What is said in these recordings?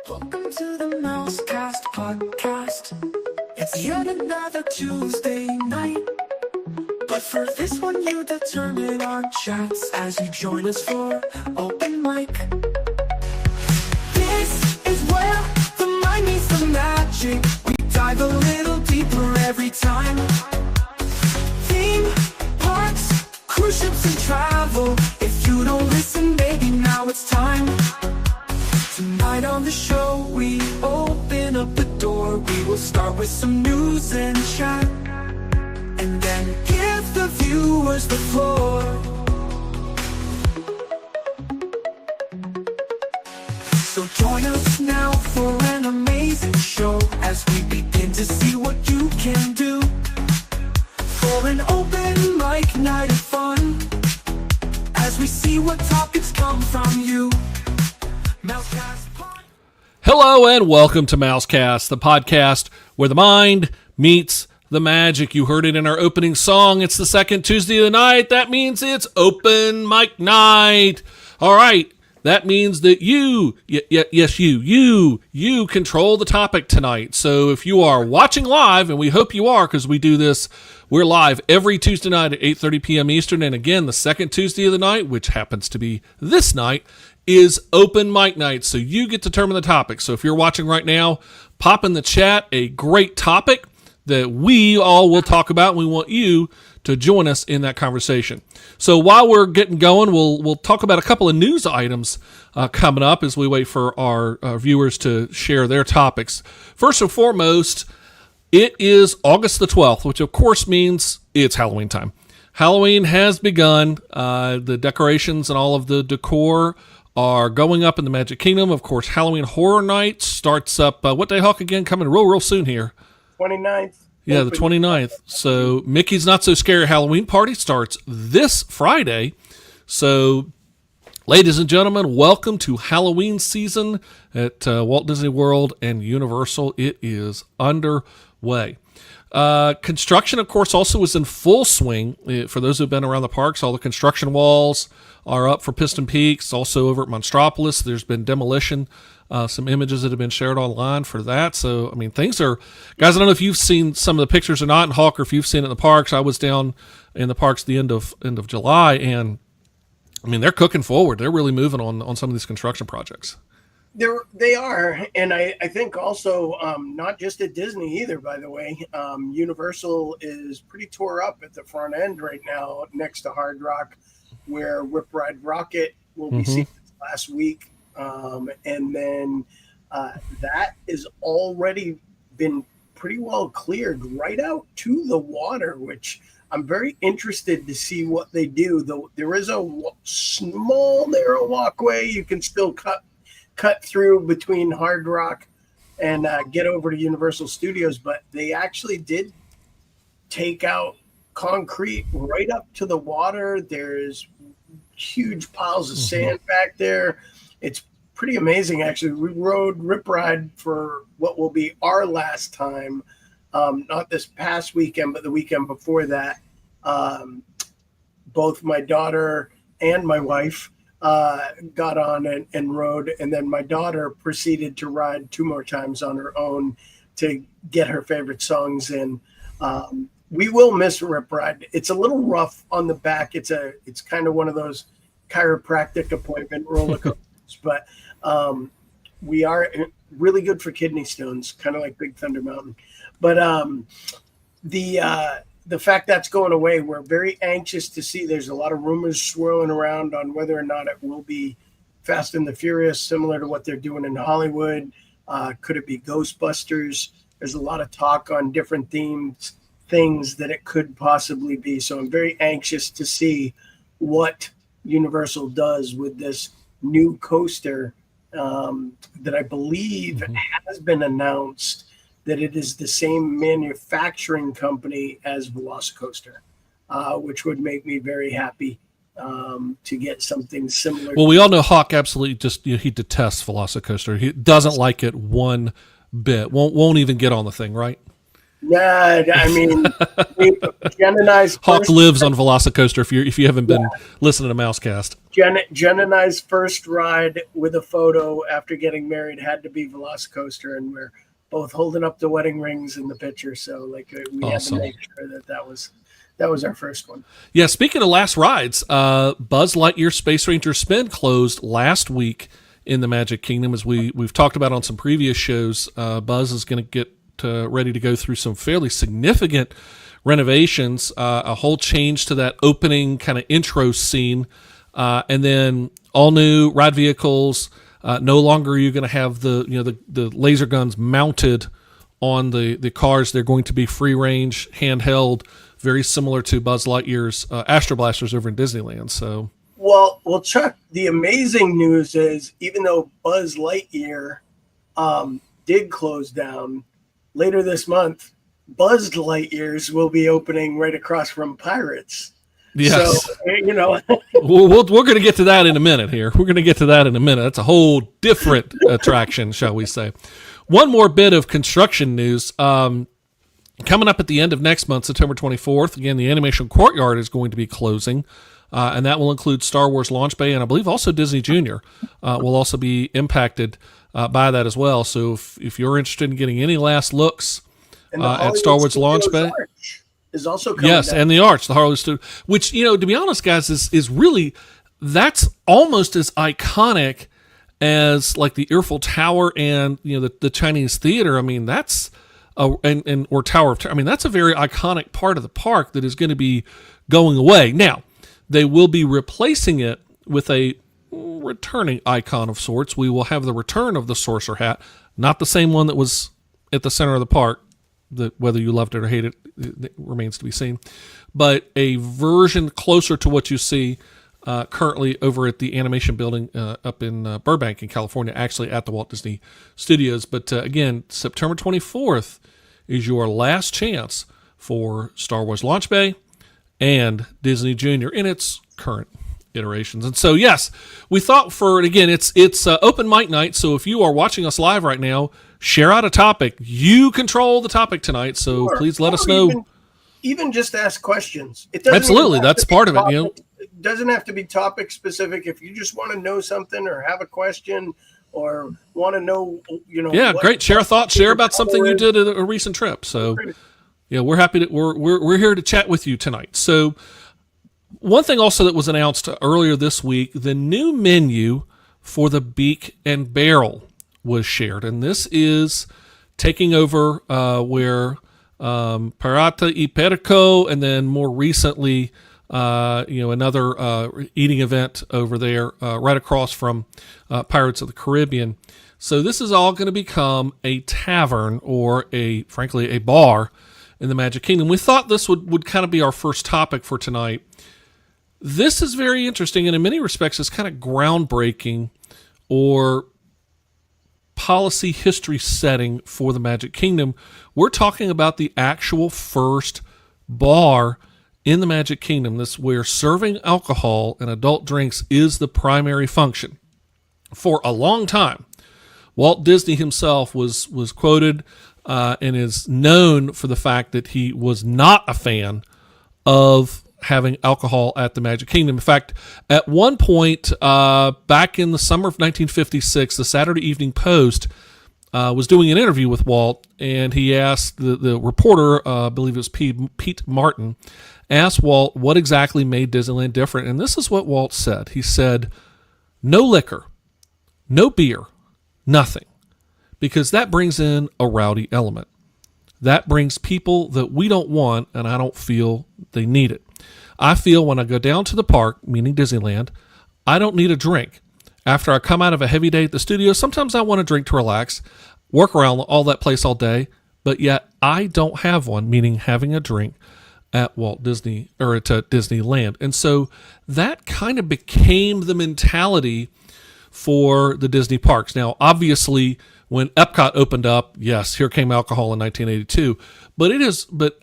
Welcome to the Mousekast podcast. It's yet another Tuesday night. But for this one, you determine our chats as you join us for open mic. This is where the mind meets the magic. We dive a little deeper every time. Theme parks, cruise ships, and travel. If you don't listen, maybe now it's time. Tonight on the show, we open up the door. We will start with some news and chat, and then give the viewers the floor. So join us now for an amazing show as we begin to see what you can do for an open mic night of fun as we see what topics come from you. Hello and welcome to Mousekast, the podcast where the mind meets the magic. You heard it in our opening song. It's the second Tuesday of the night. That means it's open mic night. All right. That means that you control the topic tonight. So if you are watching live, and we hope you are because we do this, we're live every Tuesday night at 8:30 p.m. Eastern. And again, the second Tuesday of the night, which happens to be this night, is open mic night. So you get to determine the topic. So if you're watching right now, pop in the chat a great topic that we all will talk about. We want you to join us in that conversation. So while we're getting going, we'll talk about a couple of news items coming up as we wait for our viewers to share their topics. First and foremost, it is August the 12th, which of course means it's Halloween time. Halloween has begun. The decorations and all of the decor are going up in the Magic Kingdom. Of course, Halloween Horror Nights starts up, what day, Hawk, again? Coming real soon here. 29th. Yeah, the 29th. So Mickey's Not So Scary Halloween Party starts this Friday. So, ladies and gentlemen, welcome to Halloween season at Walt Disney World and Universal. It is underway. Construction, of course, also is in full swing. For those who've been around the parks, all the construction walls are up for Piston Peaks. Also over at Monstropolis, there's been demolition. Some images that have been shared online for that. So, I mean, things are, guys, I don't know if you've seen some of the pictures or not in Hawk, or if you've seen it in the parks. I was down in the parks the end of July, and I mean, they're cooking forward. They're really moving on some of these construction projects. They are, and I think also not just at Disney either, by the way. Universal is pretty tore up at the front end right now next to Hard Rock, where Rip Ride Rocket will be seen last week. And then that is already been pretty well cleared right out to the water, which I'm very interested to see what they do. Though there is a small narrow walkway you can still cut through between Hard Rock and get over to Universal Studios, but they actually did take out concrete right up to the water. There's huge piles of sand back there. It's pretty amazing, actually. We rode Rip Ride for what will be our last time, not this past weekend, but the weekend before that. Both my daughter and my wife got on and rode, and then my daughter proceeded to ride 2 more times on her own to get her favorite songs in. We will miss Rip Ride. It's a little rough on the back. It's kind of one of those chiropractic appointment roller coasters, but we are really good for kidney stones, kind of like Big Thunder Mountain. But the fact that's going away, we're very anxious to see. There's a lot of rumors swirling around on whether or not it will be Fast and the Furious, similar to what they're doing in Hollywood. Could it be Ghostbusters? There's a lot of talk on different things that it could possibly be. So I'm very anxious to see what Universal does with this new coaster that I believe has been announced, that it is the same manufacturing company as Velocicoaster, which would make me very happy to get something similar. Well, we all know Hawk absolutely just, he detests Velocicoaster. He doesn't like it one bit. Won't even get on the thing, right? Yeah, I mean, Jen and I's Hawk first, lives on Velocicoaster. If you haven't been listening to Mousekast. Jen and I's first ride with a photo after getting married had to be Velocicoaster, and we're both holding up the wedding rings in the picture. So like we Awesome. had to make sure that was our first one. Yeah, speaking of last rides, Buzz Lightyear Space Ranger Spin closed last week in the Magic Kingdom. As we've talked about on some previous shows, Buzz is going to get ready to go through some fairly significant renovations, a whole change to that opening kind of intro scene, and then all new ride vehicles. No longer are you going to have the laser guns mounted on the cars. They're going to be free range, handheld, very similar to Buzz Lightyear's Astro Blasters over in Disneyland. So, well, Chuck, the amazing news is even though Buzz Lightyear did close down, later this month, Buzz Lightyears will be opening right across from Pirates. yes. So, you know. We're going to get to that in a minute here. We're going to get to that in a minute. That's a whole different attraction, shall we say. One more bit of construction news. Coming up at the end of next month, September 24th, again, the Animation Courtyard is going to be closing, and that will include Star Wars Launch Bay, and I believe also Disney Junior will also be impacted by that as well. So if you're interested in getting any last looks at Star Wars Launch Bay, is also coming yes, down. and the Arch, the Hollywood Studio, which, to be honest, guys, is really, that's almost as iconic as like the Eiffel Tower and the Chinese Theater. I mean, that's or Tower of Terror. I mean, that's a very iconic part of the park that is going to be going away. Now, they will be replacing it with a returning icon of sorts. We will have the return of the Sorcerer Hat, not the same one that was at the center of the park, that whether you loved it or hated it remains to be seen, but a version closer to what you see currently over at the animation building up in Burbank in California, actually at the Walt Disney Studios. But again, September 24th is your last chance for Star Wars Launch Bay and Disney Junior in its current iterations. And so, yes, we thought it's open mic night. So if you are watching us live right now, share out a topic. You control the topic tonight. So please let us know. Even just ask questions. It doesn't Absolutely. That's part of it. It doesn't have to be topic specific. If you just want to know something or have a question or want to know, Yeah, great. Share a thought. Share about something you did at a recent trip. So yeah, we're happy to, we're here to chat with you tonight. So one thing also that was announced earlier this week, the new menu for the Beak and Barrel was shared. And this is taking over where Pirata y Perico, and then more recently, another eating event over there right across from Pirates of the Caribbean. So this is all going to become a tavern or frankly, a bar in the Magic Kingdom. We thought this would kind of be our first topic for tonight. This is very interesting, and in many respects, it's kind of groundbreaking or policy history setting for the Magic Kingdom. We're talking about the actual first bar in the Magic Kingdom. This where serving alcohol and adult drinks is the primary function. For a long time, Walt Disney himself was quoted and is known for the fact that he was not a fan of having alcohol at the Magic Kingdom. In fact, at one point back in the summer of 1956, the Saturday Evening Post was doing an interview with Walt, and he asked the reporter, I believe it was Pete Martin, asked Walt what exactly made Disneyland different. And this is what Walt said. He said, "No liquor, no beer, nothing, because that brings in a rowdy element. That brings people that we don't want, and I don't feel they need it. I feel when I go down to the park, meaning Disneyland, I don't need a drink. After I come out of a heavy day at the studio, sometimes I want a drink to relax, work around all that place all day, but yet I don't have one," meaning having a drink at Walt Disney or at Disneyland. And so that kind of became the mentality for the Disney parks. Now, obviously, when Epcot opened up, yes, here came alcohol in 1982. But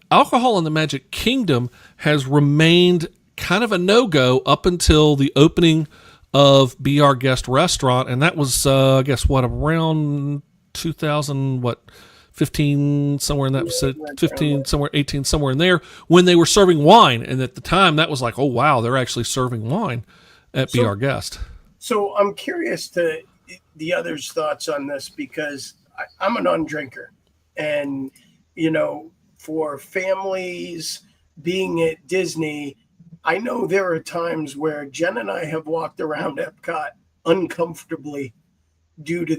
alcohol in the Magic Kingdom has remained kind of a no-go up until the opening of Be Our Guest Restaurant, and that was, around 2015, 15, somewhere in that 15, somewhere 18, somewhere in there, when they were serving wine. And at the time, that was like, oh, wow, they're actually serving wine at Be Our Guest. So I'm curious to the others' thoughts on this, because I'm a non-drinker. And, for families being at Disney, I know there are times where Jen and I have walked around Epcot uncomfortably due to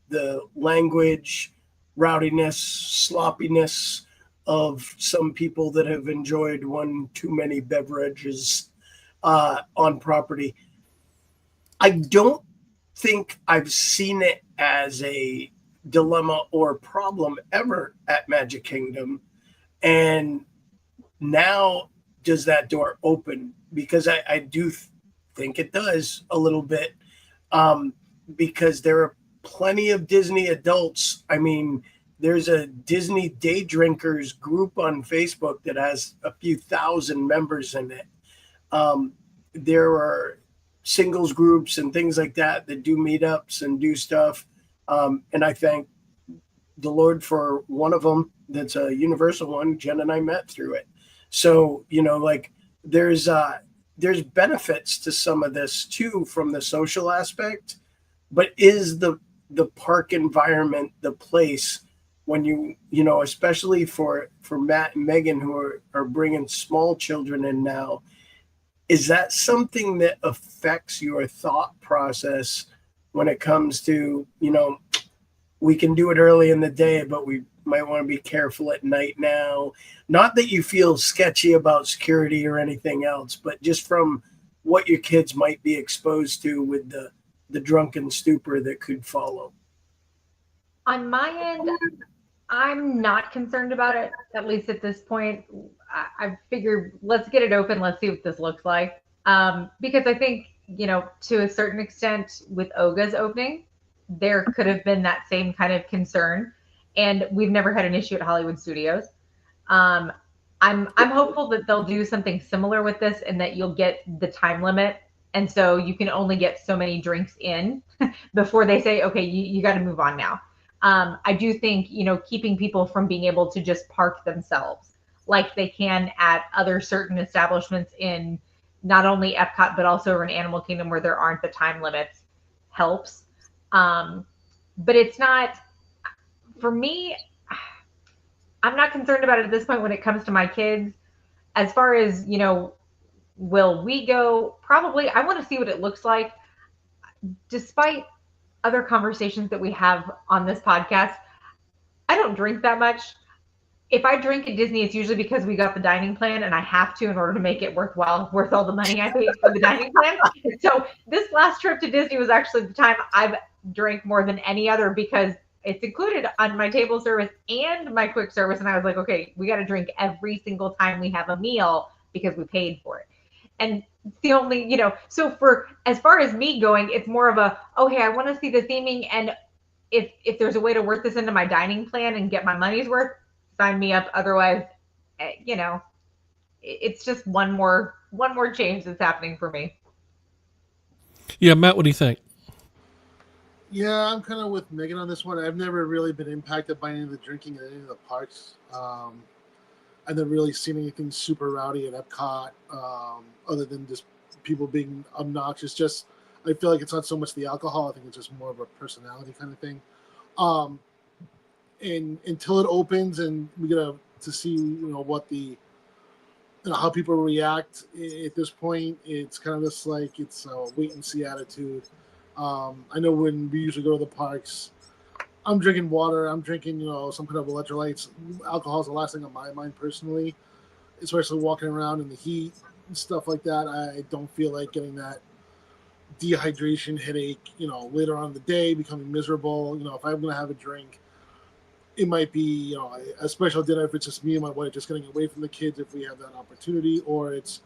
the language, rowdiness, sloppiness of some people that have enjoyed one too many beverages on property. I don't think I've seen it as a dilemma or problem ever at Magic Kingdom. And now, does that door open? Because I do think it does a little bit, because there are plenty of Disney adults. I mean, there's a Disney Day Drinkers group on Facebook that has a few thousand members in it. There are singles groups and things like that do meetups and do stuff. And I thank the Lord for one of them that's a universal one. Jen and I met through it. So, there's benefits to some of this too from the social aspect, but is the park environment the place when especially for Matt and Megan, who are bringing small children in now, is that something that affects your thought process when it comes to, we can do it early in the day, but we might want to be careful at night now? Not that you feel sketchy about security or anything else, but just from what your kids might be exposed to with the drunken stupor that could follow. On my end, I'm not concerned about it, at least at this point. I figured, let's get it open. Let's see what this looks like. Because I think, to a certain extent with Oga's opening, there could have been that same kind of concern. And we've never had an issue at Hollywood Studios. I'm hopeful that they'll do something similar with this, and that you'll get the time limit. And so you can only get so many drinks in before they say, okay, you got to move on now. I do think, keeping people from being able to just park themselves like they can at other certain establishments in not only Epcot, but also in Animal Kingdom where there aren't the time limits helps. But it's not, for me, I'm not concerned about it at this point when it comes to my kids. As far as, will we go? Probably. I want to see what it looks like. Despite other conversations that we have on this podcast, I don't drink that much. If I drink at Disney, it's usually because we got the dining plan and I have to in order to make it worth all the money I paid for the dining plan. So this last trip to Disney was actually the time I've drank more than any other, because it's included on my table service and my quick service. And I was like, okay, we got to drink every single time we have a meal because we paid for it. And it's the only, so for, as far as me going, it's more of a, oh, hey, I want to see the theming. And if there's a way to work this into my dining plan and get my money's worth, sign me up. Otherwise, it's just one more change that's happening for me. Yeah. Matt, what do you think? Yeah, I'm kind of with Megan on this one. I've never really been impacted by any of the drinking at any of the parks. I've never really seen anything super rowdy at Epcot, other than just people being obnoxious. Just, I feel like it's not so much the alcohol. I think it's just more of a personality kind of thing. And until it opens and we get to see, what the, how people react at this point, it's kind of just like it's a wait and see attitude. I know when we usually go to the parks, I'm drinking water, I'm drinking, some kind of electrolytes. Alcohol is the last thing on my mind personally, especially walking around in the heat and stuff like that. I don't feel like getting that dehydration headache, later on in the day, becoming miserable. If I'm going to have a drink, it might be, a special dinner if it's just me and my wife, just getting away from the kids if we have that opportunity, or it's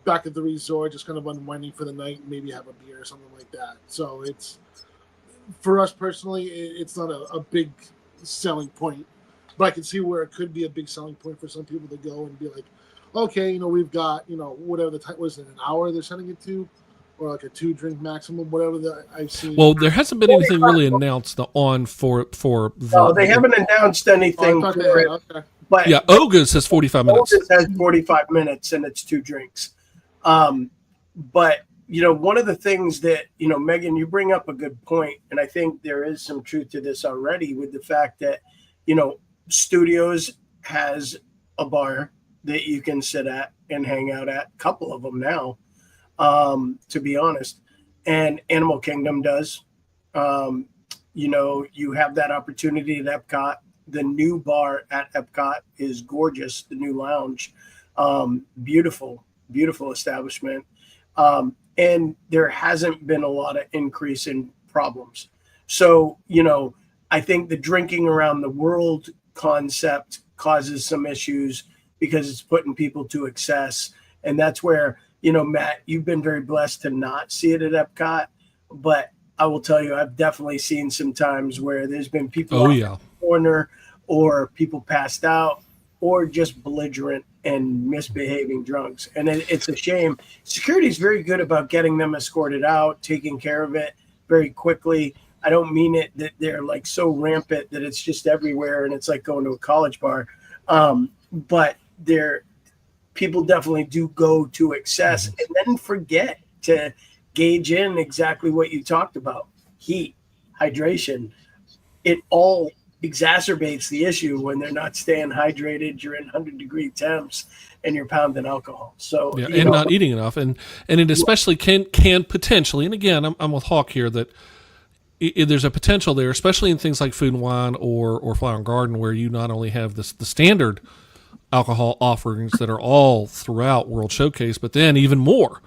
back at the resort, just kind of unwinding for the night, and maybe have a beer or something like that. So it's, for us personally, it's not a big selling point, but I can see where it could be a big selling point for some people to go and be like, okay, we've got, whatever the time was, it an hour they're sending it to, or like a 2-drink maximum, whatever that I've seen. Well, there hasn't been anything really announced for the. No, they haven't announced anything Oh, for it. okay. But Yeah, Oga's has 45 minutes. Otis has 45 minutes and it's 2 drinks. But, one of the things that, Megan, you bring up a good point, and I think there is some truth to this already with the fact that, Studios has a bar that you can sit at and hang out at, a couple of them now, to be honest. And Animal Kingdom does. You have that opportunity at Epcot. The new bar at Epcot is gorgeous. The new lounge, beautiful establishment. And there hasn't been a lot of increase in problems. So, I think the drinking around the world concept causes some issues because it's putting people to excess. And that's where, Matt, you've been very blessed to not see it at Epcot, but I will tell you, I've definitely seen some times where there's been people in the corner, or people passed out, or just belligerent and misbehaving drunks. And it's a shame. Security is very good about getting them escorted out, taking care of it very quickly. I don't mean it that they're like so rampant that it's just everywhere and it's like going to a college bar. But people definitely do go to excess and then forget to gauge in exactly what you talked about. Heat, hydration, it all exacerbates the issue when they're not staying hydrated. You're in 100-degree temps and you're pounding alcohol. So not eating enough, and it especially can potentially. And again, I'm with Hawk here that there's a potential there, especially in things like Food and Wine or Flower and Garden, where you not only have the standard alcohol offerings that are all throughout World Showcase, but then even more.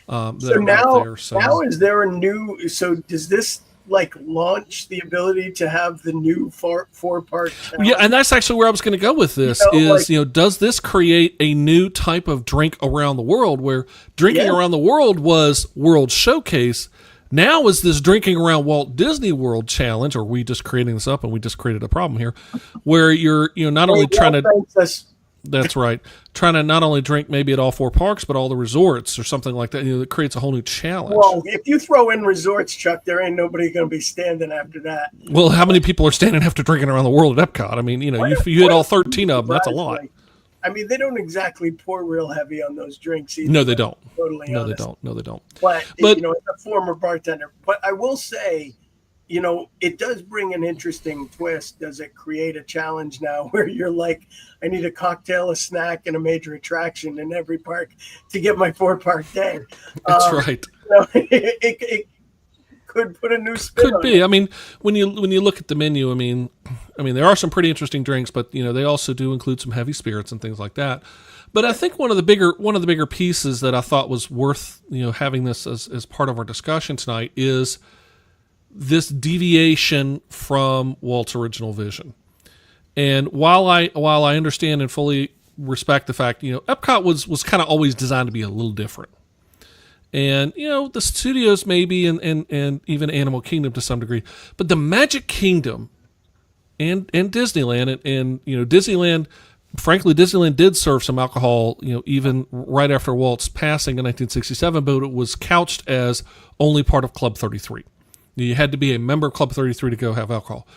So now is there a new? So does this launch the ability to have the new 4-part challenge? Yeah, and that's actually where I was going to go with this. Does this create a new type of drink around the world, where drinking around the world was World Showcase? Now is this drinking around Walt Disney World challenge, or are we just creating this up and we just created a problem here, where you're not only trying to. That's right. Trying to not only drink maybe at all 4 parks, but all the resorts or something like that. It creates a whole new challenge. Well, if you throw in resorts, Chuck, there ain't nobody going to be standing after that. Well, how many people are standing after drinking around the world at Epcot? I mean, you hit all 13 of them, that's a lot. I mean, they don't exactly pour real heavy on those drinks either. No, they don't. Totally no, honest. they don't. No, they don't. But as a former bartender, but I will say, it does bring an interesting twist. Does it create a challenge now where you're like, I need a cocktail, a snack, and a major attraction in every park to get my 4-park day? That's right. It could put a new spin Could on be. it. I mean, when you look at the menu, I mean, there are some pretty interesting drinks, but they also do include some heavy spirits and things like that. But I think one of the bigger pieces that I thought was worth having this as part of our discussion tonight is this deviation from Walt's original vision. And while I understand and fully respect the fact, Epcot was kind of always designed to be a little different. And, the studios maybe and even Animal Kingdom to some degree, but the Magic Kingdom and Disneyland and Disneyland, frankly, Disneyland did serve some alcohol, even right after Walt's passing in 1967, but it was couched as only part of Club 33. You had to be a member of Club 33 to go have alcohol.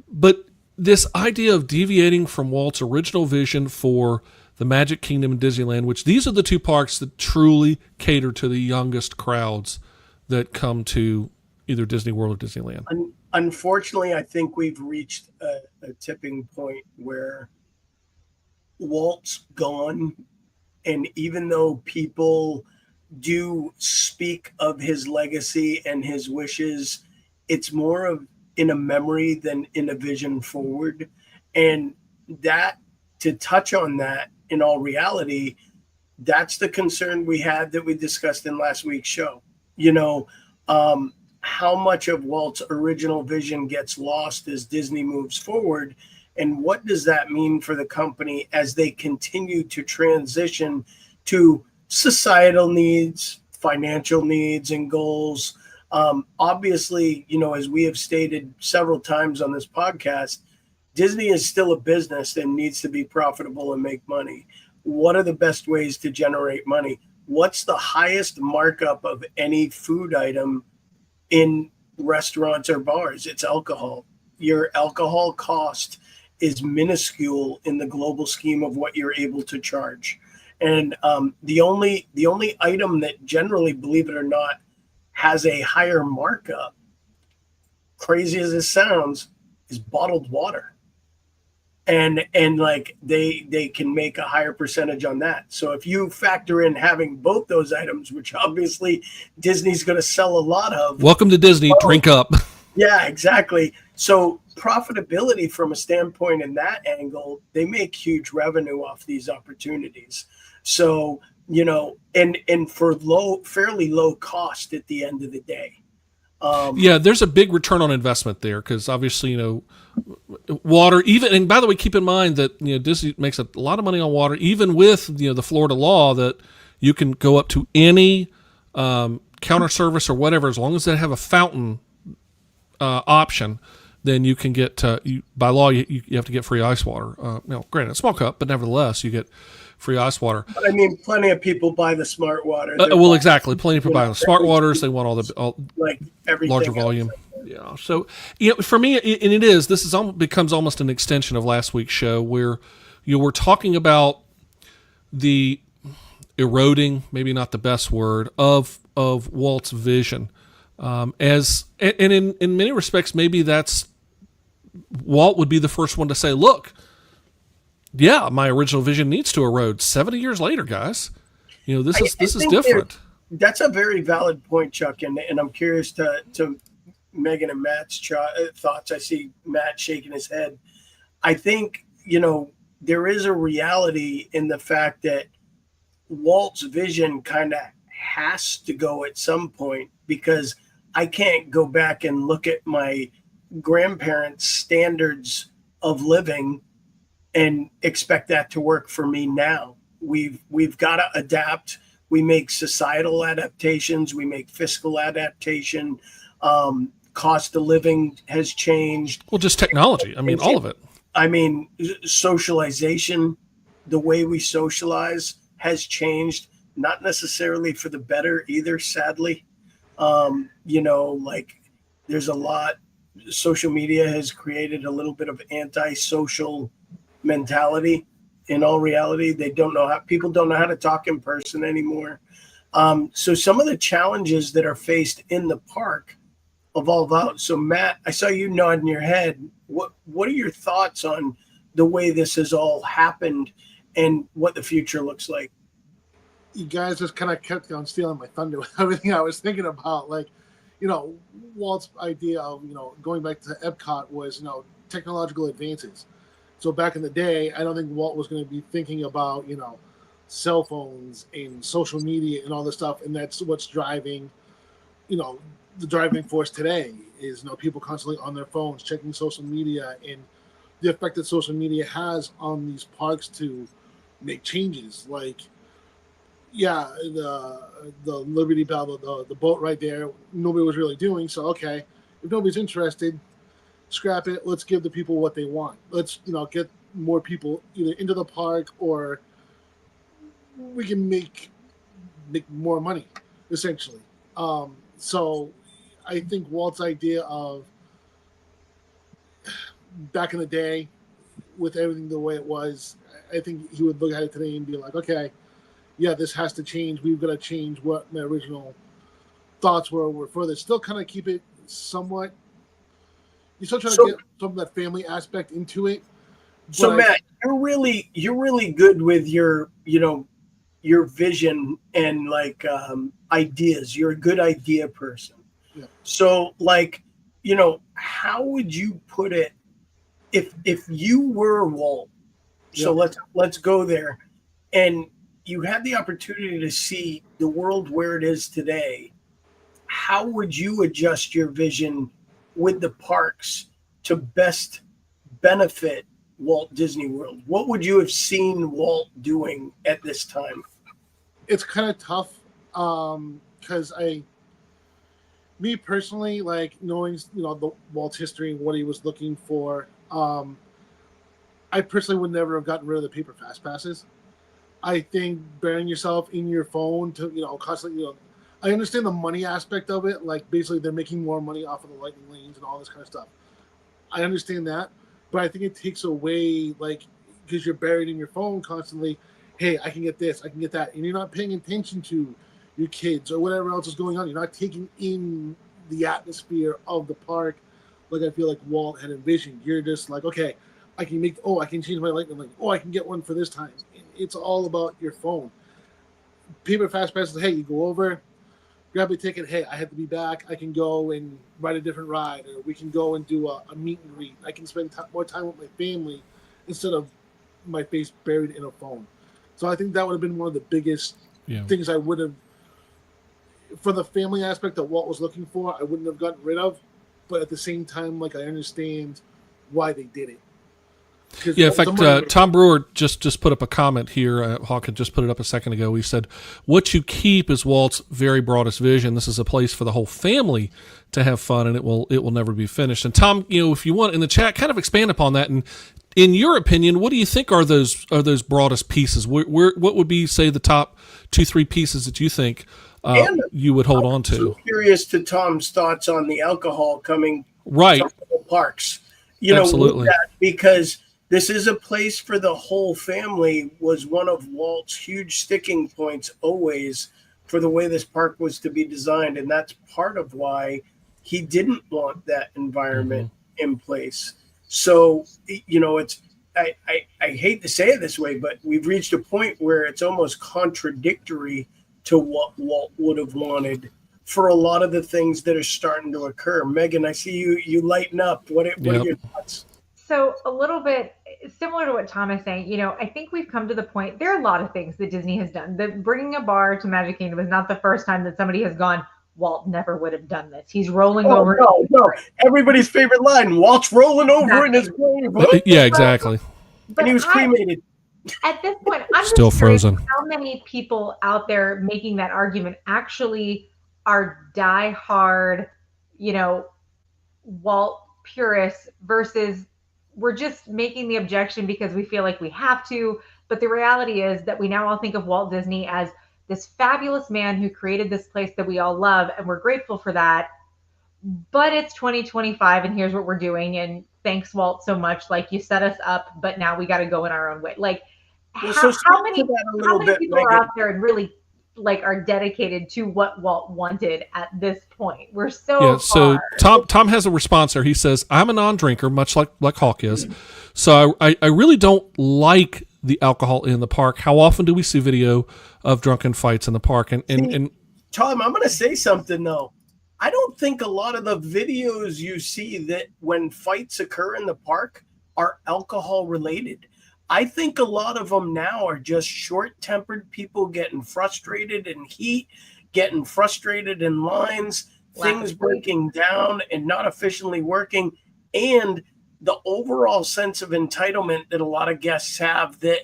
But this idea of deviating from Walt's original vision for the Magic Kingdom and Disneyland, which these are the 2 parks that truly cater to the youngest crowds that come to either Disney World or Disneyland. Unfortunately, I think we've reached a tipping point where Walt's gone. And even though people do speak of his legacy and his wishes, it's more of in a memory than in a vision forward. And that, to touch on that, in all reality, that's the concern we had that we discussed in last week's show. How much of Walt's original vision gets lost as Disney moves forward, and what does that mean for the company as they continue to transition to societal needs, financial needs, and goals? Obviously, as we have stated several times on this podcast, Disney is still a business and needs to be profitable and make money. What are the best ways to generate money? what's the highest markup of any food item in restaurants or bars? It's alcohol. Your alcohol cost is minuscule in the global scheme of what you're able to charge. And the only item that generally, believe it or not, has a higher markup, crazy as it sounds, is bottled water. And like they can make a higher percentage on that. So if you factor in having both those items, which obviously Disney's going to sell a lot of. Welcome to Disney. Drink up. Yeah, exactly. So profitability from a standpoint in that angle, they make huge revenue off these opportunities. So, and for fairly low cost at the end of the day. Yeah, there's a big return on investment there because obviously, water, even, and by the way, keep in mind that, Disney makes a lot of money on water, even with, the Florida law that you can go up to any counter service or whatever, as long as they have a fountain option, then you can get, by law, you have to get free ice water. Granted, a small cup, but nevertheless, you get free ice water. But I mean, plenty of people buy the smart water. Well, exactly. Plenty of people buy the smart waters. They want all like everything larger volume. Yeah. So, for me, and this becomes almost an extension of last week's show where, we're talking about the eroding, maybe not the best word, of Walt's vision. In many respects, maybe Walt would be the first one to say, look, yeah, my original vision needs to erode 70 years later, guys. This is different. That's a very valid point, Chuck. And I'm curious to Megan and Matt's thoughts. I see Matt shaking his head. I think, there is a reality in the fact that Walt's vision kind of has to go at some point, because I can't go back and look at my grandparents' standards of living and expect that to work for me now. We've got to adapt. We make societal adaptations. We make fiscal adaptation. Cost of living has changed. Well, just technology. I mean, all of it. I mean, socialization, the way we socialize has changed, not necessarily for the better either, sadly. There's a lot. Social media has created a little bit of antisocial mentality. In all reality, people don't know how to talk in person anymore. So some of the challenges that are faced in the park evolve out. So Matt, I saw you nodding your head. What are your thoughts on the way this has all happened and what the future looks like? You guys just kind of kept on stealing my thunder with everything I was thinking about. Walt's idea of, going back to Epcot was, technological advances. So back in the day, I don't think Walt was going to be thinking about, cell phones and social media and all this stuff. And that's what's driving, the driving force today is, people constantly on their phones, checking social media, and the effect that social media has on these parks to make changes. Like, yeah, the Liberty Bell, the boat right there, nobody was really doing. So, okay, if nobody's interested, scrap it. Let's give the people what they want. Let's, get more people either into the park, or we can make more money, essentially. So I think Walt's idea of back in the day, with everything the way it was, I think he would look at it today and be like, okay, yeah, this has to change. We've got to change what my original thoughts were further. Still kind of keep it somewhat. You still try to get some of that family aspect into it. So Matt, you're really good with your vision and ideas. You're a good idea person. Yeah. So how would you put it if you were Walt? So let's go there, and you had the opportunity to see the world where it is today. How would you adjust your vision with the parks to best benefit Walt Disney World? What would you have seen Walt doing at this time? It's kind of tough because me personally, knowing the Walt's history and what he was looking for, I personally would never have gotten rid of the paper fast passes. I think burying yourself in your phone to, constantly, I understand the money aspect of it. Like, basically, they're making more money off of the lightning lanes and all this kind of stuff. I understand that, but I think it takes away, like, because you're buried in your phone constantly. Hey, I can get this, I can get that, and you're not paying attention to your kids or whatever else is going on. You're not taking in the atmosphere of the park, like I feel like Walt had envisioned. You're just like, okay, I can change my lightning lane. Oh, I can get one for this time. It's all about your phone. People are fast passes. Hey, you go over, grab a ticket. Hey, I have to be back. I can go and ride a different ride, or we can go and do a meet and greet. I can spend more time with my family instead of my face buried in a phone. So I think that would have been one of the biggest things I would have, for the family aspect that Walt was looking for, I wouldn't have gotten rid of. But at the same time, like, I understand why they did it. Yeah, in fact, Tom Brewer just put up a comment here. Hawk had just put it up a second ago. He said, "What you keep is Walt's very broadest vision. This is a place for the whole family to have fun, and it will never be finished." And Tom, if you want in the chat, kind of expand upon that. And in your opinion, what do you think are those broadest pieces? What would be, say, the top 2-3 pieces that you think you would hold on to? I'm curious to Tom's thoughts on the alcohol coming right to the parks. Absolutely. Because this is a place for the whole family was one of Walt's huge sticking points always for the way this park was to be designed. And that's part of why he didn't want that environment in place. So, it's, I hate to say it this way, but we've reached a point where it's almost contradictory to what Walt would have wanted for a lot of the things that are starting to occur. Megan, I see you lighten up. What are your thoughts? So a little bit similar to what Tom is saying, I think we've come to the point, there are a lot of things that Disney has done. Bringing a bar to Magic Kingdom is not the first time that somebody has gone, Walt never would have done this. He's rolling over. No. Everybody's favorite line, Walt's rolling over in his grave. Yeah, exactly. And he was cremated. At this point, I'm still just curious frozen. how many people out there making that argument actually are diehard, Walt purists versus we're just making the objection because we feel like we have to. But the reality is that we now all think of Walt Disney as this fabulous man who created this place that we all love, and we're grateful for that. But it's 2025, and here's what we're doing. And thanks, Walt, so much. Like, you set us up, but now we got to go in our own way. Like, how many people are out there and really are dedicated to what Walt wanted at this point? We're so So Tom has a response there. He says, "I'm a non-drinker, much like Hawk is. So I really don't like the alcohol in the park. How often do we see video of drunken fights in the park?" And Tom, I'm going to say something though. I don't think a lot of the videos you see that when fights occur in the park are alcohol related. I think a lot of them now are just short-tempered people getting frustrated in heat, getting frustrated in lines, things breaking down and not efficiently working, and the overall sense of entitlement that a lot of guests have that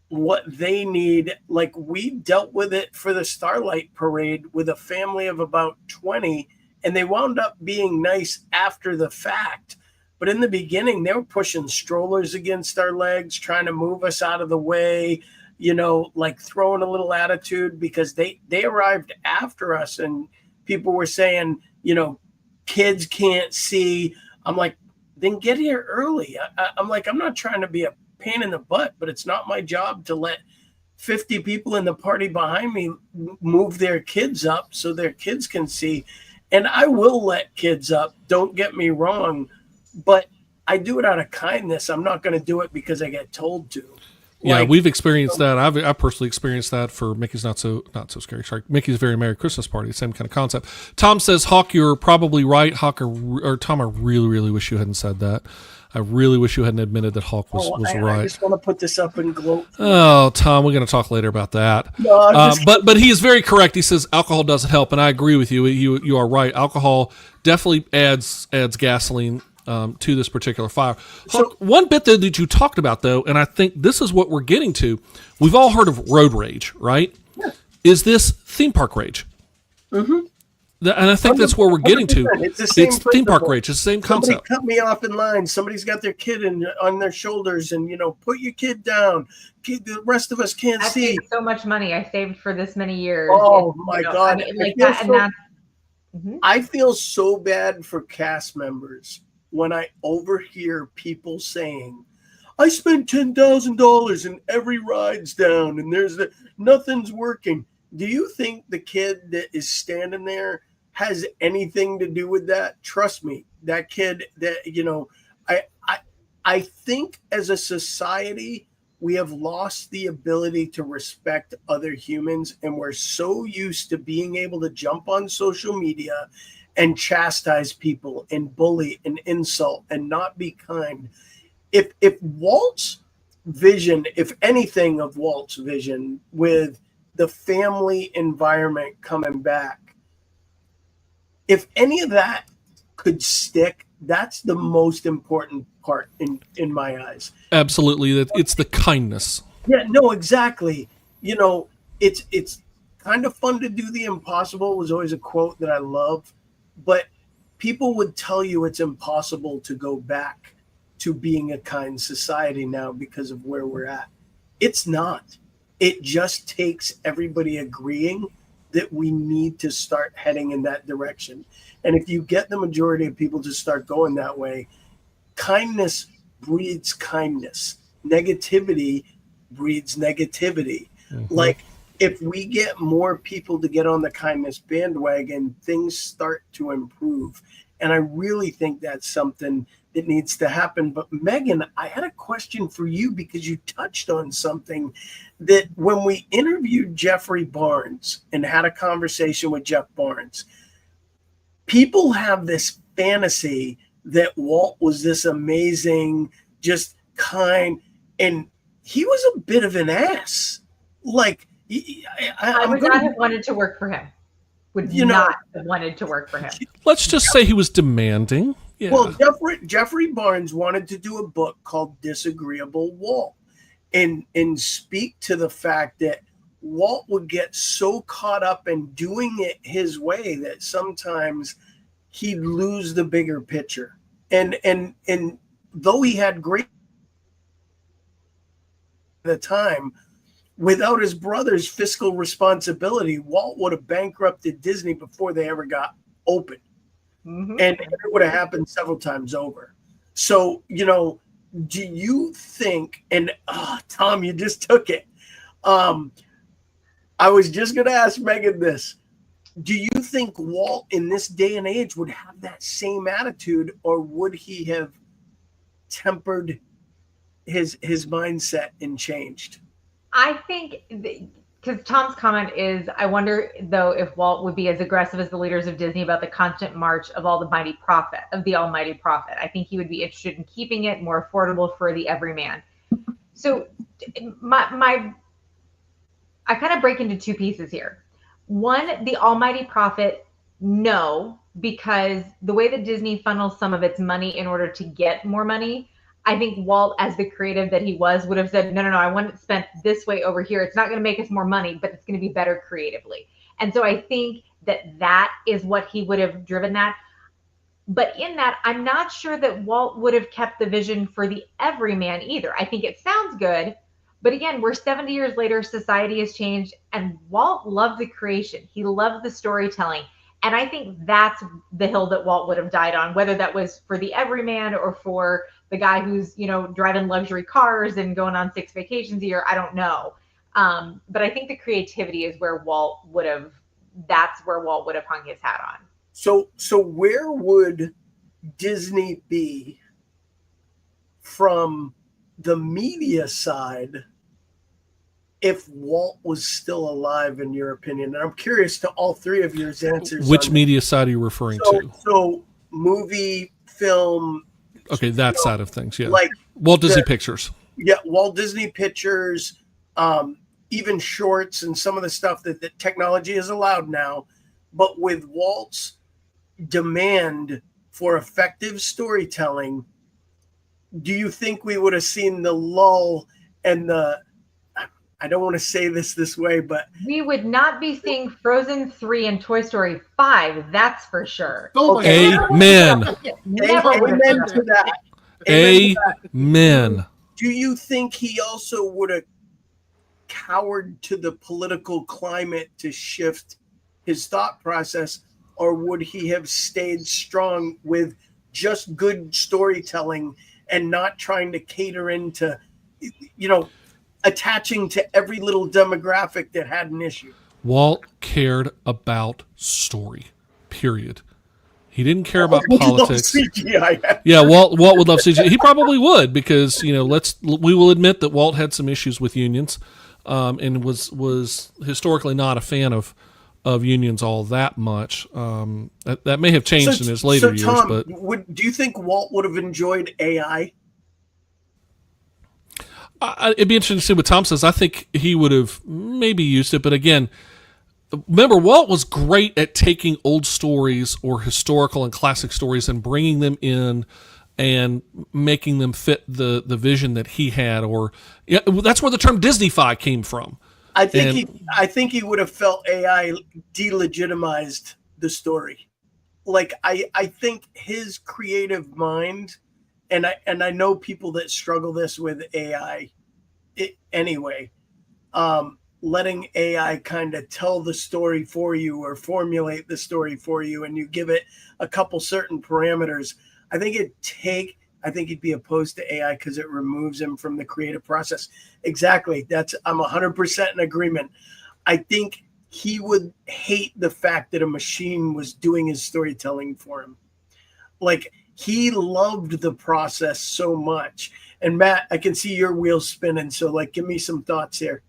what they need, like we dealt with it for the Starlight Parade with a family of about 20, and they wound up being nice after the fact. But in the beginning, they were pushing strollers against our legs, trying to move us out of the way, throwing a little attitude because they arrived after us and people were saying, kids can't see. I'm like, then get here early. I'm like, I'm not trying to be a pain in the butt, but it's not my job to let 50 people in the party behind me move their kids up so their kids can see. And I will let kids up. Don't get me wrong. But I do it out of kindness. I'm not going to do it because I get told to. Yeah, we've experienced that. I personally experienced that for Mickey's Not So Scary. Sorry, Mickey's Very Merry Christmas Party. Same kind of concept. Tom says, Hawk, you're probably right. Hawk or Tom, I really, really wish you hadn't said that. I really wish you hadn't admitted that Hawk was right. I just want to put this up and gloat. Oh, Tom, we're going to talk later about that. No, but he is very correct. He says alcohol doesn't help, and I agree with you. You are right. Alcohol definitely adds gasoline to this particular fire. Hawk, one bit that you talked about, though, and I think this is what we're getting to. We've all heard of road rage, right? Yeah. Is this theme park rage? Mm-hmm. And I think that's where we're getting to. 100%. It's the same It's theme park principle. rates. It's the same Somebody concept. cut me off in line. Somebody's got their kid on their shoulders, and put your kid down. The rest of us can't I see. saved so much money. I saved for this many years. Oh my God! I mean, like that, and that's. I feel so bad for cast members when I overhear people saying, "I spent $10,000 and every ride's down, and nothing's working." Do you think the kid that is standing there has anything to do with that? Trust me, that kid I think as a society, we have lost the ability to respect other humans, and we're so used to being able to jump on social media and chastise people and bully and insult and not be kind. If Walt's vision, if anything of Walt's vision with the family environment coming back, if any of that could stick, that's the most important part in my eyes. Absolutely. It's the kindness. Yeah, no, exactly. It's kind of fun to do the impossible was always a quote that I love, but people would tell you it's impossible to go back to being a kind society now because of where we're at. It's not. It just takes everybody agreeing that we need to start heading in that direction. And if you get the majority of people to start going that way, kindness breeds kindness. Negativity breeds negativity. Mm-hmm. Like, if we get more people to get on the kindness bandwagon, things start to improve. And I really think that's something that needs to happen. But Megan, I had a question for you because you touched on something that when we interviewed Jeffrey Barnes and had a conversation with Jeff Barnes, people have this fantasy that Walt was this amazing, just kind, and he was a bit of an ass. Like, I would not have wanted to work for him. Would not have wanted to work for him. Let's just say he was demanding. Yeah. Well, Jeffrey Barnes wanted to do a book called Disagreeable Walt and speak to the fact that Walt would get so caught up in doing it his way that sometimes he'd lose the bigger picture. And though he had great at the time, without his brother's fiscal responsibility, Walt would have bankrupted Disney before they ever got open. Mm-hmm. And it would have happened several times over. So, do you think, and Tom, you just took it. I was just going to ask Megan this. Do you think Walt in this day and age would have that same attitude, or would he have tempered his mindset and changed? I think, because Tom's comment is, I wonder, though, if Walt would be as aggressive as the leaders of Disney about the constant march of the almighty profit. I think he would be interested in keeping it more affordable for the everyman. So I kind of break into two pieces here. One, the almighty profit, no, because the way that Disney funnels some of its money in order to get more money, I think Walt, as the creative that he was, would have said, no, I want it spent this way over here. It's not going to make us more money, but it's going to be better creatively. And so I think that is what he would have driven that. But in that, I'm not sure that Walt would have kept the vision for the everyman either. I think it sounds good, but again, we're 70 years later, society has changed, and Walt loved the creation. He loved the storytelling. And I think that's the hill that Walt would have died on, whether that was for the everyman or for the guy who's, driving luxury cars and going on 6 vacations a year. I don't know. But I think the creativity is where Walt would have hung his hat on. So where would Disney be from the media side if Walt was still alive, in your opinion? And I'm curious to all three of your answers. Which media side are you referring to? So movie, film. Okay, that side of things, yeah. Like Walt Disney Pictures. Yeah, Walt Disney Pictures, even shorts and some of the stuff that technology has allowed now. But with Walt's demand for effective storytelling, do you think we would have seen the lull and I don't want to say this way, but we would not be seeing Frozen 3 and Toy Story 5. That's for sure. Oh my Okay. God. Amen. Never would have Amen done to it. that. Amen to that. Amen. Do you think he also would have cowered to the political climate to shift his thought process, or would he have stayed strong with just good storytelling and not trying to cater into, attaching to every little demographic that had an issue? Walt cared about story, period. He didn't care about politics. CGI. Yeah, Walt would love CGI. He probably would, because we will admit that Walt had some issues with unions, and was historically not a fan of unions all that much. That may have changed in his later years. Tom, But do you think Walt would have enjoyed AI? it'd be interesting to see what Tom says. I think he would have maybe used it, but again, remember, Walt was great at taking old stories or historical and classic stories and bringing them in and making them fit the vision that he had. Or that's where the term Disney-fi came from. I think he would have felt AI delegitimized the story. Like I think his creative mind, and I know people that struggle this with AI anyway. Letting AI kind of tell the story for you or formulate the story for you, and you give it a couple certain parameters. I think he'd be opposed to AI because it removes him from the creative process. Exactly. I'm 100% in agreement. I think he would hate the fact that a machine was doing his storytelling for him. Like, he loved the process so much. And Matt, I can see your wheels spinning. So give me some thoughts here.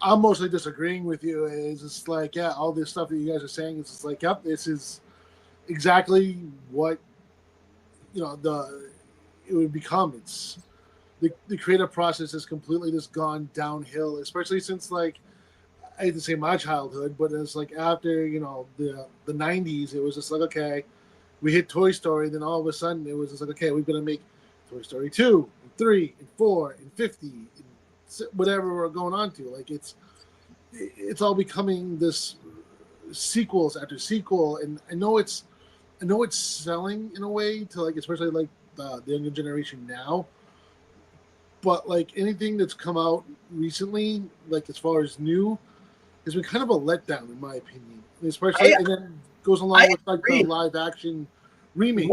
I'm mostly disagreeing with you. It's just all this stuff that you guys are saying is just yep, this is exactly what it would become. It's the creative process has completely just gone downhill, especially since I hate to say my childhood, but it's after the 90s, it was just okay, we hit Toy Story, then all of a sudden it was just okay, we're gonna make Toy Story 2 and 3 and 4 and 50 and whatever we're going on to. It's all becoming this sequels after sequel, and I know it's selling in a way to especially the younger generation now, but anything that's come out recently, as far as new, has been kind of a letdown in my opinion, especially and then goes along with the live action remakes.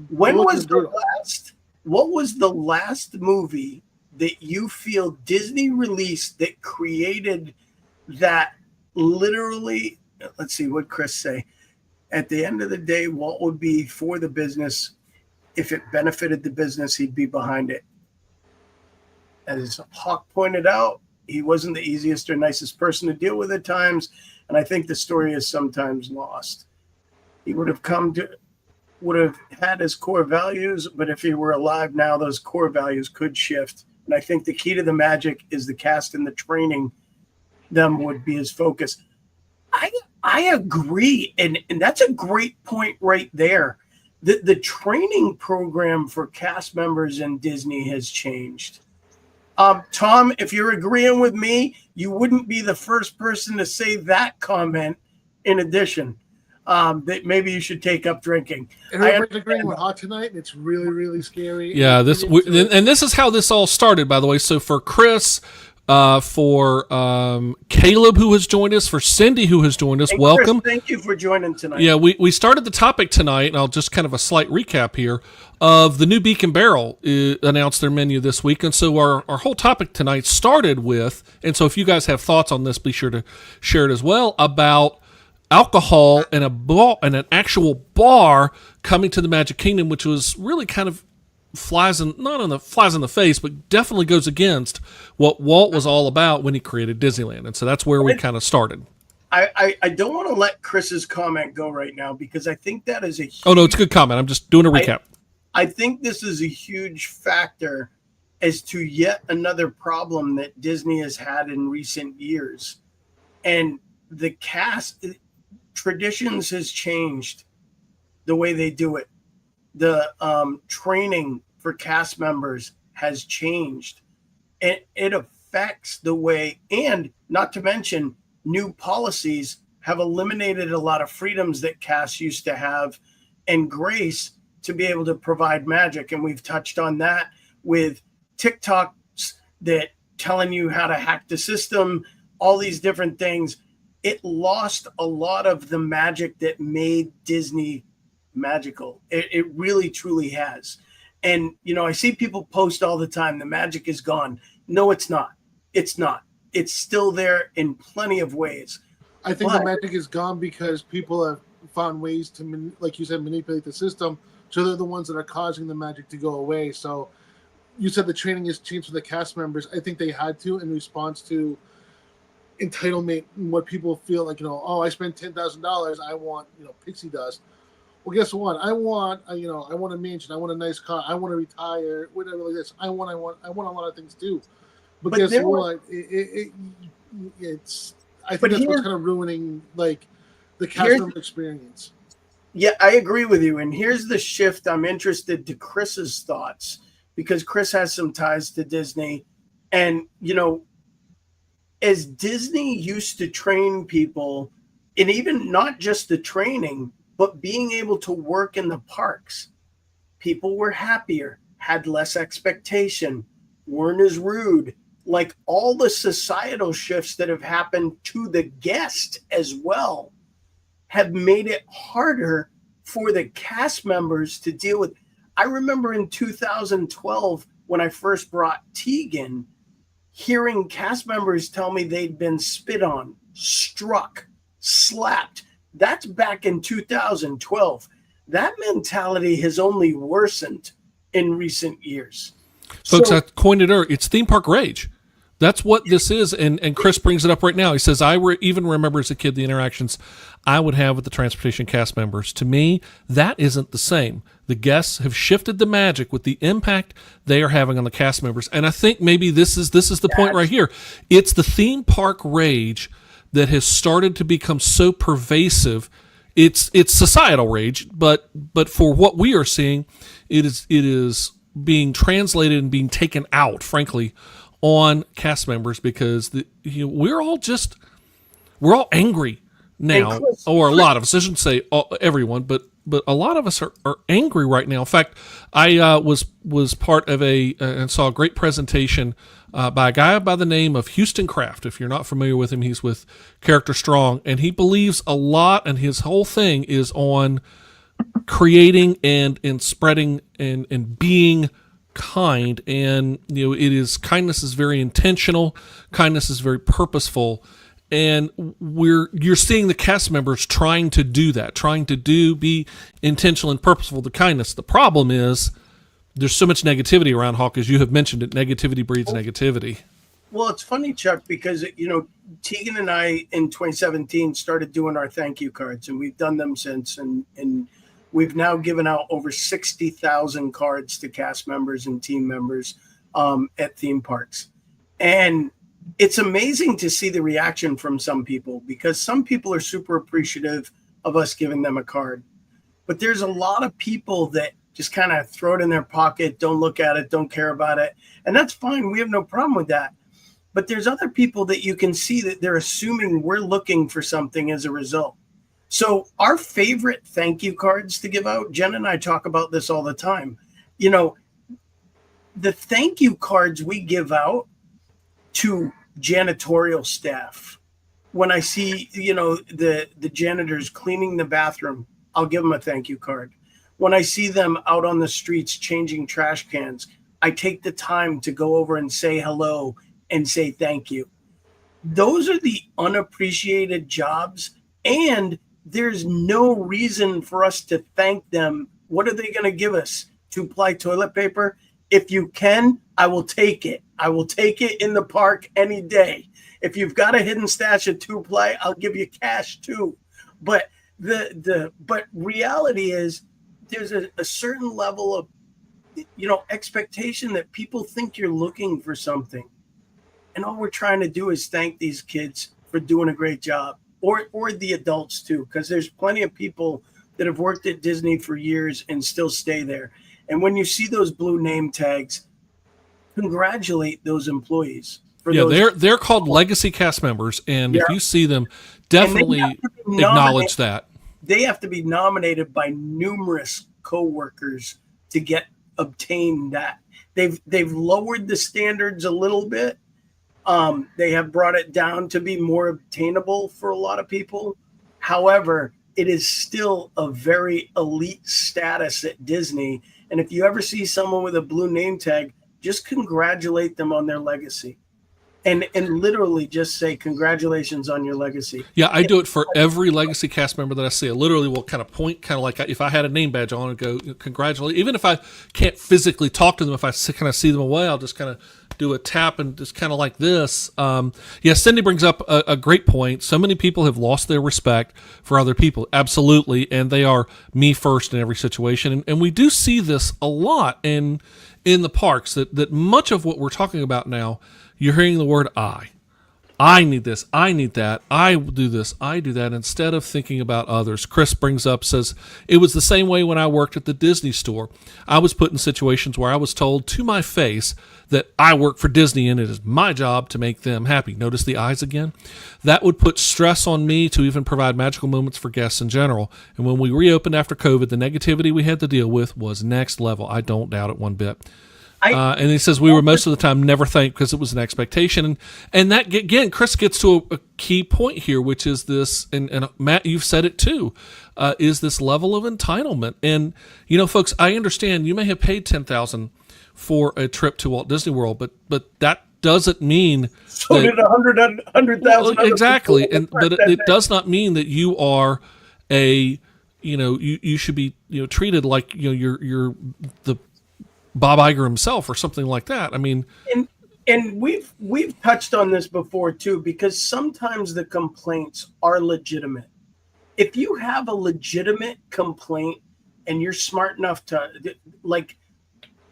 What was the last movie that you feel Disney released that created that literally, let's see what Chris say, at the end of the day, Walt would be for the business. If it benefited the business, he'd be behind it. As Hawk pointed out, he wasn't the easiest or nicest person to deal with at times, and I think the story is sometimes lost. He would have had his core values, but if he were alive now, those core values could shift. And I think the key to the magic is the cast and the training them would be his focus. I agree. And that's a great point right there. The training program for cast members in Disney has changed. Tom, if you're agreeing with me, you wouldn't be the first person to say that comment in addition. That maybe you should take up drinking. Everybody's agreeing with Hot tonight, and it's really, really scary. Yeah, this is how this all started, by the way. So for Chris, for Caleb, who has joined us, for Cindy, who has joined us, Hey, welcome. Chris, thank you for joining tonight. Yeah, we started the topic tonight, and I'll just kind of a slight recap here of the new Beacon Barrel announced their menu this week. And so our whole topic tonight started with, and so if you guys have thoughts on this, be sure to share it as well, about alcohol and an actual bar coming to the Magic Kingdom, which was really kind of flies in the face, but definitely goes against what Walt was all about when he created Disneyland. And so that's where we kind of started. I don't want to let Chris's comment go right now because I think that is a huge, oh no, it's a good comment. I'm just doing a recap. I think this is a huge factor as to yet another problem that Disney has had in recent years. And the cast traditions has changed the way they do it. The training for cast members has changed. it affects the way, and not to mention new policies have eliminated a lot of freedoms that cast used to have and grace to be able to provide magic. And we've touched on that with TikToks that telling you how to hack the system, all these different things. It lost a lot of the magic that made Disney magical. It really, truly has. And, I see people post all the time, the magic is gone. No, it's not. It's not. It's still there in plenty of ways. I think the magic is gone because people have found ways to, like you said, manipulate the system. So they're the ones that are causing the magic to go away. So you said the training has changed for the cast members. I think they had to in response to entitlement and what people feel like, oh, I spent $10,000. I want, pixie dust. Well, guess what? I want a mansion. I want a nice car. I want to retire. Whatever like this. I want a lot of things too. But guess what? I think that's what's kind of ruining like the cast member experience. Yeah, I agree with you. And here's the shift. I'm interested to Chris's thoughts because Chris has some ties to Disney. And, as Disney used to train people, and even not just the training, but being able to work in the parks, people were happier, had less expectation, weren't as rude. Like all the societal shifts that have happened to the guest as well have made it harder for the cast members to deal with. I remember in 2012, when I first brought Tegan, hearing cast members tell me they'd been spit on, struck, slapped. That's back in 2012. That mentality has only worsened in recent years. Folks, I coined it earlier. It's theme park rage. That's what this is, and Chris brings it up right now. He says, I even remember as a kid the interactions I would have with the transportation cast members. To me, that isn't the same. The guests have shifted the magic with the impact they are having on the cast members. And I think maybe this is the point right here. It's the theme park rage that has started to become so pervasive. It's societal rage, but for what we are seeing, it is being translated and being taken out, frankly, on cast members because we're all angry now, or a lot of us. I shouldn't say everyone, but a lot of us are angry right now. In fact, I was part of and saw a great presentation by a guy by the name of Houston Kraft. If you're not familiar with him, he's with Character Strong, and he believes a lot, and his whole thing is on creating and spreading and being kind. And kindness is very intentional, kindness is very purposeful, and you're seeing the cast members trying to do that, be intentional and purposeful to kindness. The problem is there's so much negativity around, Hawk, as you have mentioned it. Negativity breeds negativity. Well, it's funny, Chuck, because Tegan and I in 2017 started doing our thank you cards, and we've done them since, and we've now given out over 60,000 cards to cast members and team members at theme parks. And it's amazing to see the reaction from some people, because some people are super appreciative of us giving them a card. But there's a lot of people that just kind of throw it in their pocket, don't look at it, don't care about it. And that's fine. We have no problem with that. But there's other people that you can see that they're assuming we're looking for something as a result. So our favorite thank you cards to give out, Jen and I talk about this all the time. The thank you cards we give out to janitorial staff. When I see, the janitors cleaning the bathroom, I'll give them a thank you card. When I see them out on the streets changing trash cans, I take the time to go over and say hello and say thank you. Those are the unappreciated jobs, and there's no reason for us to thank them. What are they going to give us? 2-ply toilet paper? If you can, I will take it. I will take it in the park any day. If you've got a hidden stash of 2-ply, I'll give you cash too. But but reality is there's a certain level of expectation that people think you're looking for something. And all we're trying to do is thank these kids for doing a great job, or the adults too, because there's plenty of people that have worked at Disney for years and still stay there. And when you see those blue name tags, congratulate those employees for Yeah, those. they're called legacy cast members, and if Yeah. you see them, And they have definitely to be acknowledge that. They have to be nominated by numerous coworkers to obtain that. They've lowered the standards a little bit. They have brought it down to be more obtainable for a lot of people. However, it is still a very elite status at Disney. And if you ever see someone with a blue name tag, just congratulate them on their legacy. And literally just say congratulations on your legacy. Yeah, I do it for every legacy cast member that I see. I literally will kind of point, kind of like if I had a name badge on and go, congratulate. Even if I can't physically talk to them, if I kind of see them away, I'll just kind of do a tap and just kind of like this. Yeah, Cindy brings up a great point. So many people have lost their respect for other people. Absolutely. And they are me first in every situation. And we do see this a lot in the parks, that much of what we're talking about now, you're hearing the word I. I need this. I need that. I do this. I do that, instead of thinking about others. Chris brings up, says, it was the same way when I worked at the Disney store. I was put in situations where I was told to my face that I work for Disney and it is my job to make them happy. Notice the eyes again? That would put stress on me to even provide magical moments for guests in general. And when we reopened after COVID, the negativity we had to deal with was next level. I don't doubt it one bit. And he says we were most of the time never thanked because it was an expectation. And that, again, Chris gets to a key point here, which is this, and Matt, you've said it too, is this level of entitlement. And, folks, I understand you may have paid $10,000 for a trip to Walt Disney World, but that doesn't mean so that, did 100,000. Exactly. But it does not mean that you are you should be, treated like, you're the Bob Iger himself or something like that. I mean, and we've touched on this before too, because sometimes the complaints are legitimate. If you have a legitimate complaint and you're smart enough to, like,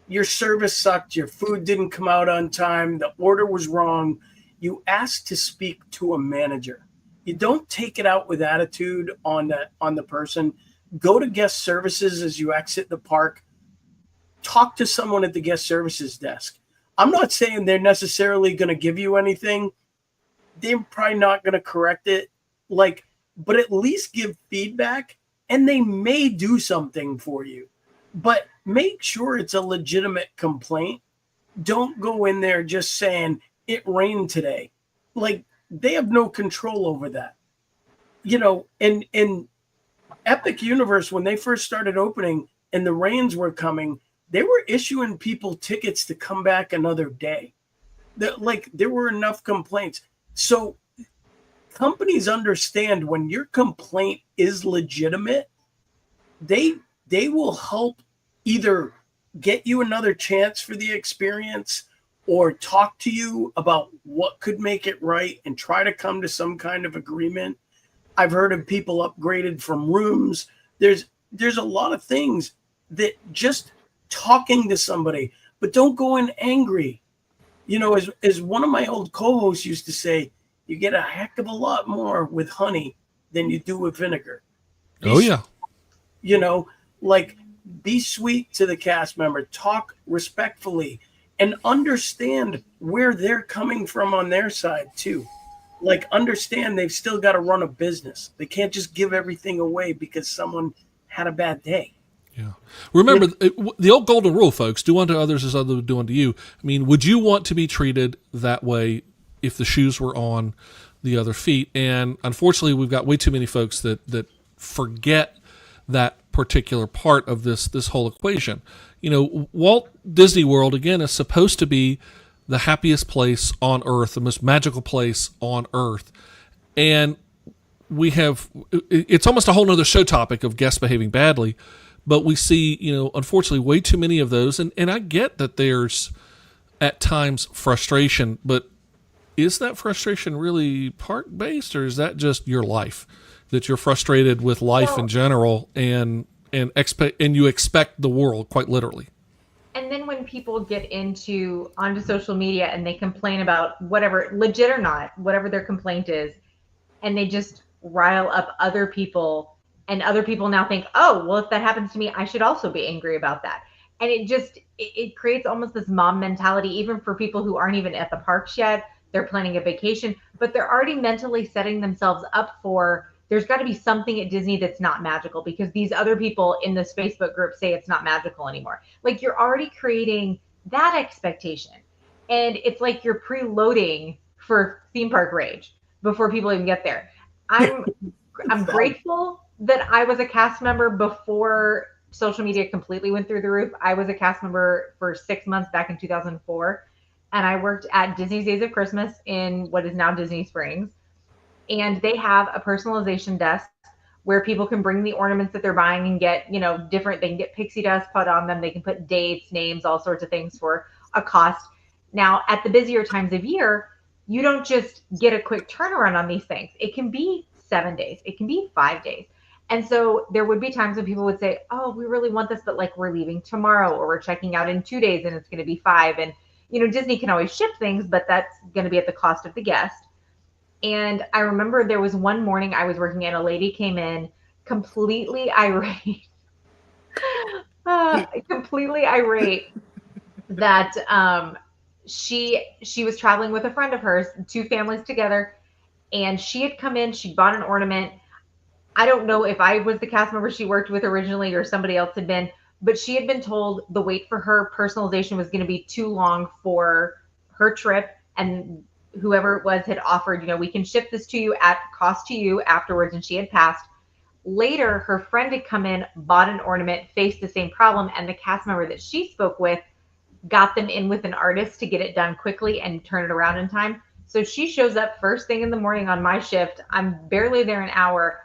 your service sucked, your food didn't come out on time, the order was wrong, you ask to speak to a manager. You don't take it out with attitude on the person. Go to guest services as you exit the park. Talk to someone at the guest services desk. I'm not saying they're necessarily going to give you anything. They're probably not going to correct it, but at least give feedback, and they may do something for you. But make sure it's a legitimate complaint. Don't go in there just saying it rained today. They have no control over that. In Epic Universe, when they first started opening and the rains were coming, they were issuing people tickets to come back another day. There were enough complaints. So companies understand when your complaint is legitimate, they will help either get you another chance for the experience or talk to you about what could make it right and try to come to some kind of agreement. I've heard of people upgraded from rooms. There's a lot of things that just talking to somebody, but don't go in angry. As one of my old co-hosts used to say, you get a heck of a lot more with honey than you do with vinegar. Be sweet to the cast member, talk respectfully, and understand where they're coming from on their side too. Understand they've still got to run a business. They can't just give everything away because someone had a bad day. Yeah. Remember, the old golden rule, folks, do unto others as others would do unto you. I mean, would you want to be treated that way if the shoes were on the other feet? And unfortunately, we've got way too many folks that forget that particular part of this whole equation. Walt Disney World, again, is supposed to be the happiest place on earth, the most magical place on earth. And it's almost a whole nother show topic of guests behaving badly. But we see, unfortunately, way too many of those. And I get that there's, at times, frustration. But is that frustration really park-based, or is that just your life? That you're frustrated with life in general and you expect the world, quite literally. And then when people get onto social media and they complain about whatever, legit or not, whatever their complaint is, and they just rile up other people, and other people now think, oh, well, if that happens to me, I should also be angry about that. And it creates almost this mom mentality, even for people who aren't even at the parks yet. They're planning a vacation, but they're already mentally setting themselves up for, there's got to be something at Disney that's not magical because these other people in this Facebook group say it's not magical anymore. Like, you're already creating that expectation. And it's like you're preloading for theme park rage before people even get there. I'm grateful that I was a cast member before social media completely went through the roof. I was a cast member for 6 months back in 2004, and I worked at Disney's Days of Christmas in what is now Disney Springs. And they have a personalization desk where people can bring the ornaments that they're buying and get, different. They can get pixie dust put on them. They can put dates, names, all sorts of things for a cost. Now, at the busier times of year, you don't just get a quick turnaround on these things. It can be 7 days, it can be 5 days. And so there would be times when people would say, oh, we really want this, but like we're leaving tomorrow or we're checking out in 2 days and it's going to be 5. And, Disney can always ship things, but that's going to be at the cost of the guest. And I remember there was one morning I was working and a lady came in completely irate, completely irate that she was traveling with a friend of hers, two families together, and she had come in, she bought an ornament. I don't know if I was the cast member she worked with originally or somebody else had been, but she had been told the wait for her personalization was going to be too long for her trip. And whoever it was had offered, we can ship this to you at cost to you afterwards. And she had passed. Later, her friend had come in, bought an ornament, faced the same problem. And the cast member that she spoke with got them in with an artist to get it done quickly and turn it around in time. So she shows up first thing in the morning on my shift. I'm barely there an hour.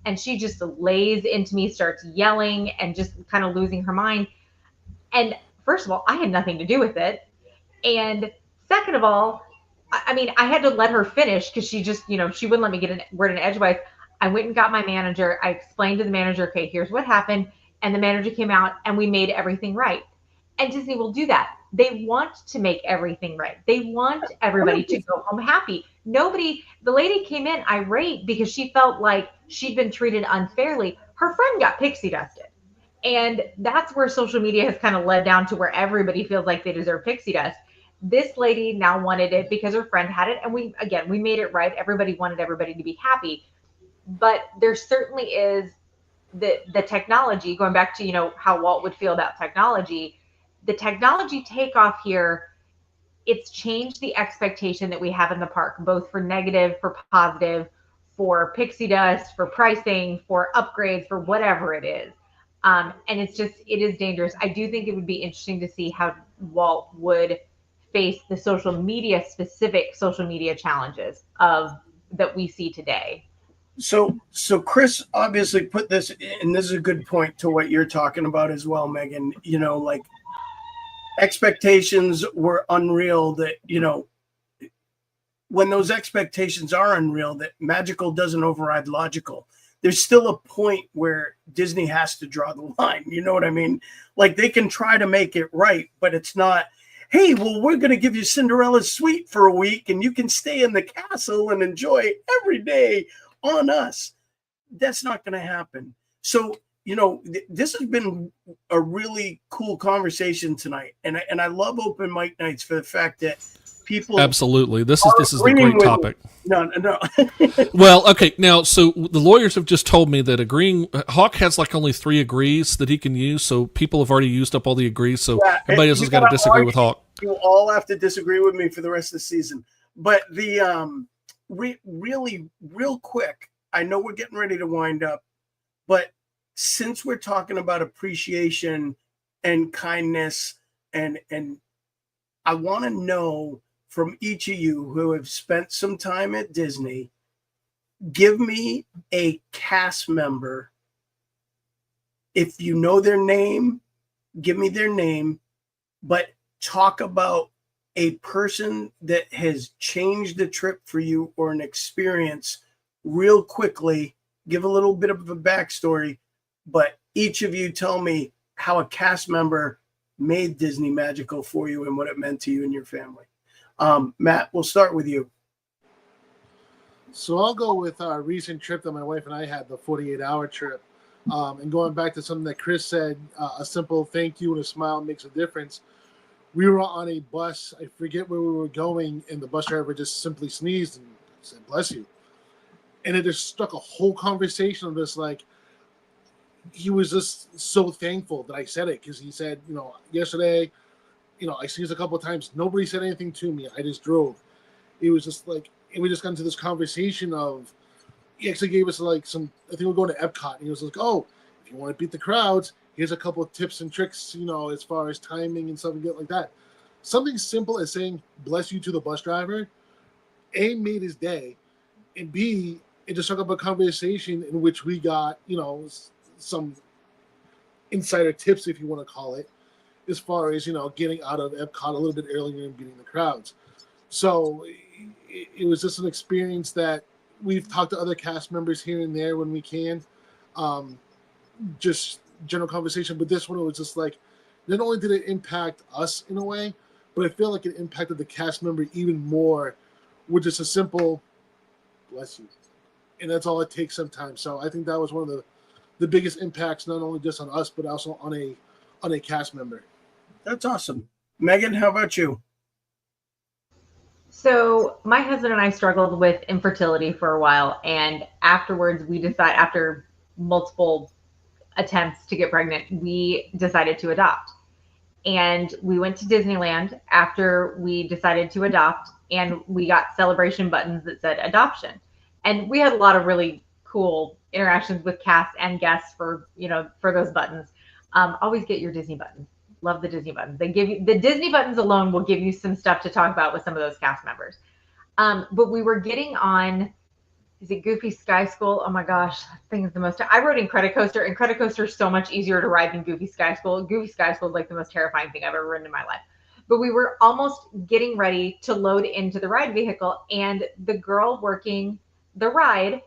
And she just lays into me, starts yelling and just kind of losing her mind. And first of all, I had nothing to do with it. And second of all, I mean, I had to let her finish because she just, she wouldn't let me get a word in edgewise. I went and got my manager. I explained to the manager, okay, here's what happened. And the manager came out and we made everything right. And Disney will do that. They want to make everything right. They want everybody to go home happy. The lady came in irate because she felt like she'd been treated unfairly. Her friend got pixie dusted. And that's where social media has kind of led down to where everybody feels like they deserve pixie dust. This lady now wanted it because her friend had it. And we made it right. Everybody wanted everybody to be happy. But there certainly is the technology, going back to, how Walt would feel about technology. The technology takeoff here, it's changed the expectation that we have in the park, both for negative, for positive, for pixie dust, for pricing, for upgrades, for whatever it is. And it is dangerous. I do think it would be interesting to see how Walt would face the specific social media challenges that we see today. So Chris obviously put this, and this is a good point to what you're talking about as well, Megan. Like, expectations were unreal, that when those expectations are unreal, that magical doesn't override logical. There's still a point where Disney has to draw the line. You know what I mean? Like, they can try to make it right, but it's not, hey, well, we're going to give you Cinderella's suite for a week and you can stay in the castle and enjoy every day on us. That's not going to happen. So this has been a really cool conversation tonight, and I love open mic nights for the fact that people absolutely this is the great topic. No. Well, okay, now so the lawyers have just told me that Hawk has like only 3 agrees that he can use, so people have already used up all the agrees. So everybody else has got to disagree with Hawk. You all have to disagree with me for the rest of the season. But the really real quick, I know we're getting ready to wind up, but since we're talking about appreciation and kindness, and I want to know from each of you who have spent some time at Disney, give me a cast member. If you know their name, give me their name, but talk about a person that has changed the trip for you or an experience real quickly. Give a little bit of a backstory. But each of you tell me how a cast member made Disney magical for you and what it meant to you and your family. Matt, we'll start with you. So I'll go with our recent trip that my wife and I had, the 48-hour trip. And going back to something that Chris said, a simple thank you and a smile makes a difference. We were on a bus. I forget where we were going, and the bus driver just simply sneezed and said, "Bless you." And it just stuck a whole conversation of this, like, he was just so thankful that I said it, because he said, yesterday, I sneezed a couple of times. Nobody said anything to me. I just drove. It was just like, and we just got into this conversation of, he actually gave us like some, I think we're going to Epcot, and he was like, "Oh, if you want to beat the crowds, here's a couple of tips and tricks, as far as timing and stuff and get like that." Something simple as saying "bless you" to the bus driver, A, made his day, and B, it just took up a conversation in which we got, some insider tips, if you want to call it, as far as, getting out of Epcot a little bit earlier and beating the crowds. So it was just an experience that we've talked to other cast members here and there when we can, just general conversation. But this one, it was just like, not only did it impact us in a way, but I feel like it impacted the cast member even more with just a simple "bless you." And that's all it takes sometimes. So I think that was one of the biggest impacts, not only just on us, but also on a cast member. That's awesome. Megan, how about you? So my husband and I struggled with infertility for a while, and afterwards after multiple attempts to get pregnant, we decided to adopt. And we went to Disneyland after we decided to adopt, and we got celebration buttons that said adoption. And we had a lot of really cool interactions with cast and guests for those buttons. Always get your Disney buttons. Love the Disney buttons. They give you the Disney buttons alone will give you some stuff to talk about with some of those cast members. But we were getting on, is it Goofy Sky School? Oh my gosh, that thing is the most. I rode in Credicoaster, and Credicoaster is so much easier to ride than Goofy Sky School. Goofy Sky School is like the most terrifying thing I've ever ridden in my life. But we were almost getting ready to load into the ride vehicle, and the girl working the ride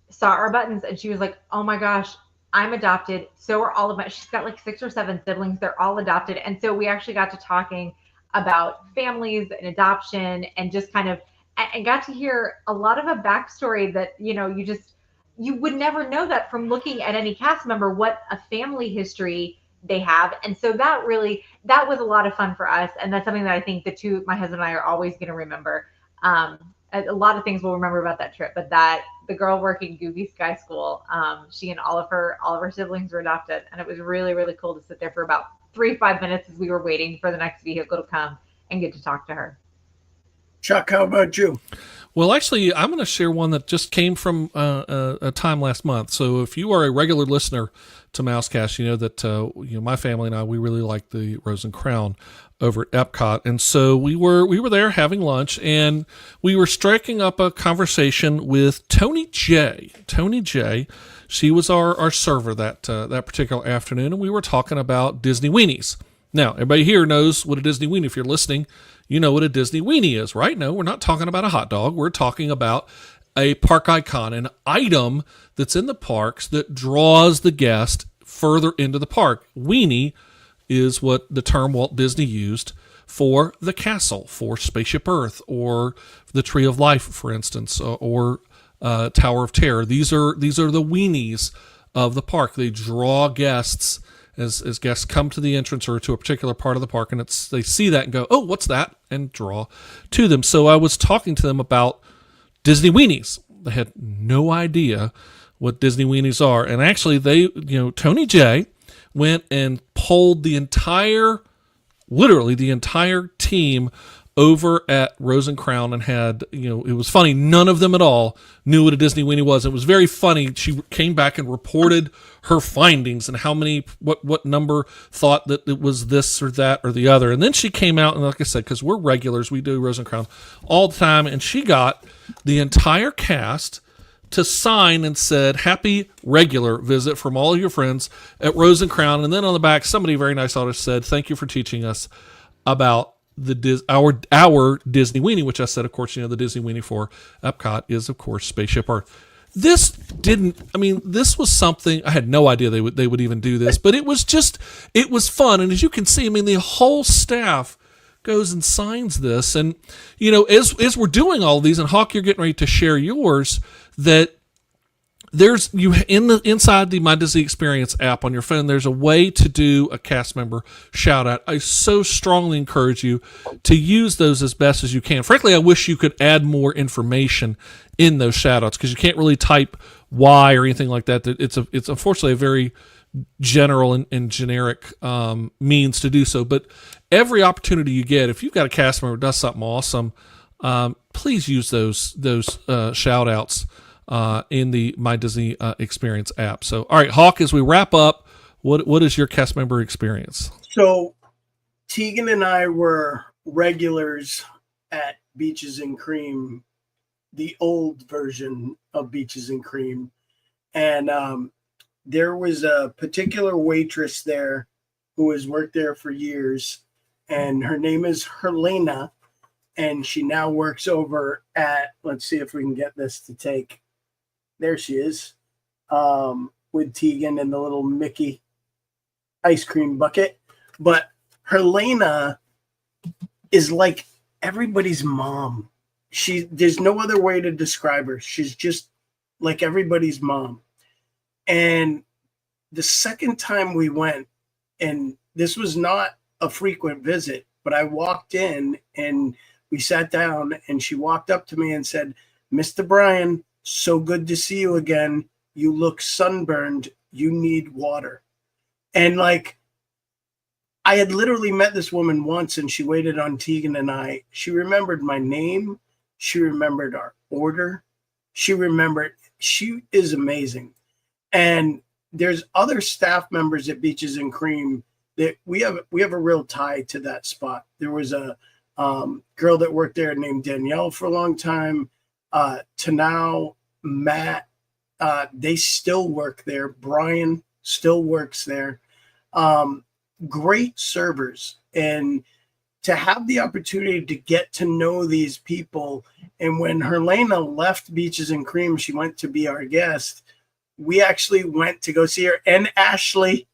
saw our buttons, and she was like, "Oh my gosh, I'm adopted. So are all of my," she's got like 6 or 7 siblings. They're all adopted. And so we actually got to talking about families and adoption, and just kind of, and got to hear a lot of a backstory that, you would never know that from looking at any cast member, what a family history they have. And so that was a lot of fun for us. And that's something that I think my husband and I are always going to remember. A lot of things we'll remember about that trip, but that the girl working Goofy Sky School, she and all of her siblings were adopted, and it was really, really cool to sit there for about 3-5 minutes as we were waiting for the next vehicle to come and get to talk to her. Chuck, how about you? Well, actually, I'm going to share one that just came from a time last month. So if you are a regular listener to Mousekast, you know that my family and I, we really like the Rose and Crown over at Epcot. And so we were there having lunch, and we were striking up a conversation with Tony J. Tony J. She was our server that particular afternoon, and we were talking about Disney weenies. Now, everybody here knows what a Disney weenie. If you're listening, you know what a Disney weenie is, right? No, we're not talking about a hot dog. We're talking about a park icon, an item that's in the parks that draws the guest further into the park. Weenie is what the term Walt Disney used for the castle, for Spaceship Earth, or the Tree of Life, for instance, or Tower of Terror. These are the weenies of the park. They draw guests as guests come to the entrance or to a particular part of the park, and they see that and go, "Oh, what's that?" and draw to them. So I was talking to them about Disney weenies. They had no idea what Disney weenies are, and actually Tony J went and polled literally the entire team over at Rose and Crown, and had, it was funny, none of them at all knew what a Disney weenie was. It was very funny. She came back and reported her findings and how many, what number thought that it was this or that or the other. And then she came out, and like I said, because we're regulars, we do Rose and Crown all the time, and she got the entire cast to sign and said, "Happy regular visit from all of your friends at Rose and Crown." And then on the back, somebody very nice artist said, "Thank you for teaching us about our Disney weenie," which I said, of course, the Disney weenie for Epcot is, of course, Spaceship Earth. This was something I had no idea they would even do this, but it was fun. And as you can see, the whole staff goes and signs this. And, as we're doing all of these, and Hawk, you're getting ready to share yours, that there's inside the My Disney Experience app on your phone, there's a way to do a cast member shout out. I so strongly encourage you to use those as best as you can. Frankly, I wish you could add more information in those shout outs, because you can't really type why or anything like that. It's unfortunately a very general and generic means to do so. But every opportunity you get, if you've got a cast member who does something awesome, please use those shout outs in the My Disney Experience app. So, all right, Hawk, as we wrap up, what is your cast member experience? So Tegan and I were regulars at Beaches and Cream, the old version of Beaches and Cream. And there was a particular waitress there who has worked there for years, and her name is Helena, and she now works over at, let's see if we can get this to take. There she is, with Tegan and the little Mickey ice cream bucket. But Helena is like everybody's mom. There's no other way to describe her. She's just like everybody's mom. And the second time we went, and this was not a frequent visit, but I walked in and we sat down, and she walked up to me and said, "Mr. Brian, so good to see you again. You look sunburned. You need water." And like, I had literally met this woman once, and she waited on Tegan and I. She remembered my name. She remembered our order. She is amazing. And there's other staff members at Beaches and Cream that we have a real tie to that spot. There was a girl that worked there named Danielle for a long time. To now, Matt, they still work there. Brian still works there. Great servers. And to have the opportunity to get to know these people. And when Helena left Beaches and Cream, she went to be our guest. We actually went to go see her. And Ashley,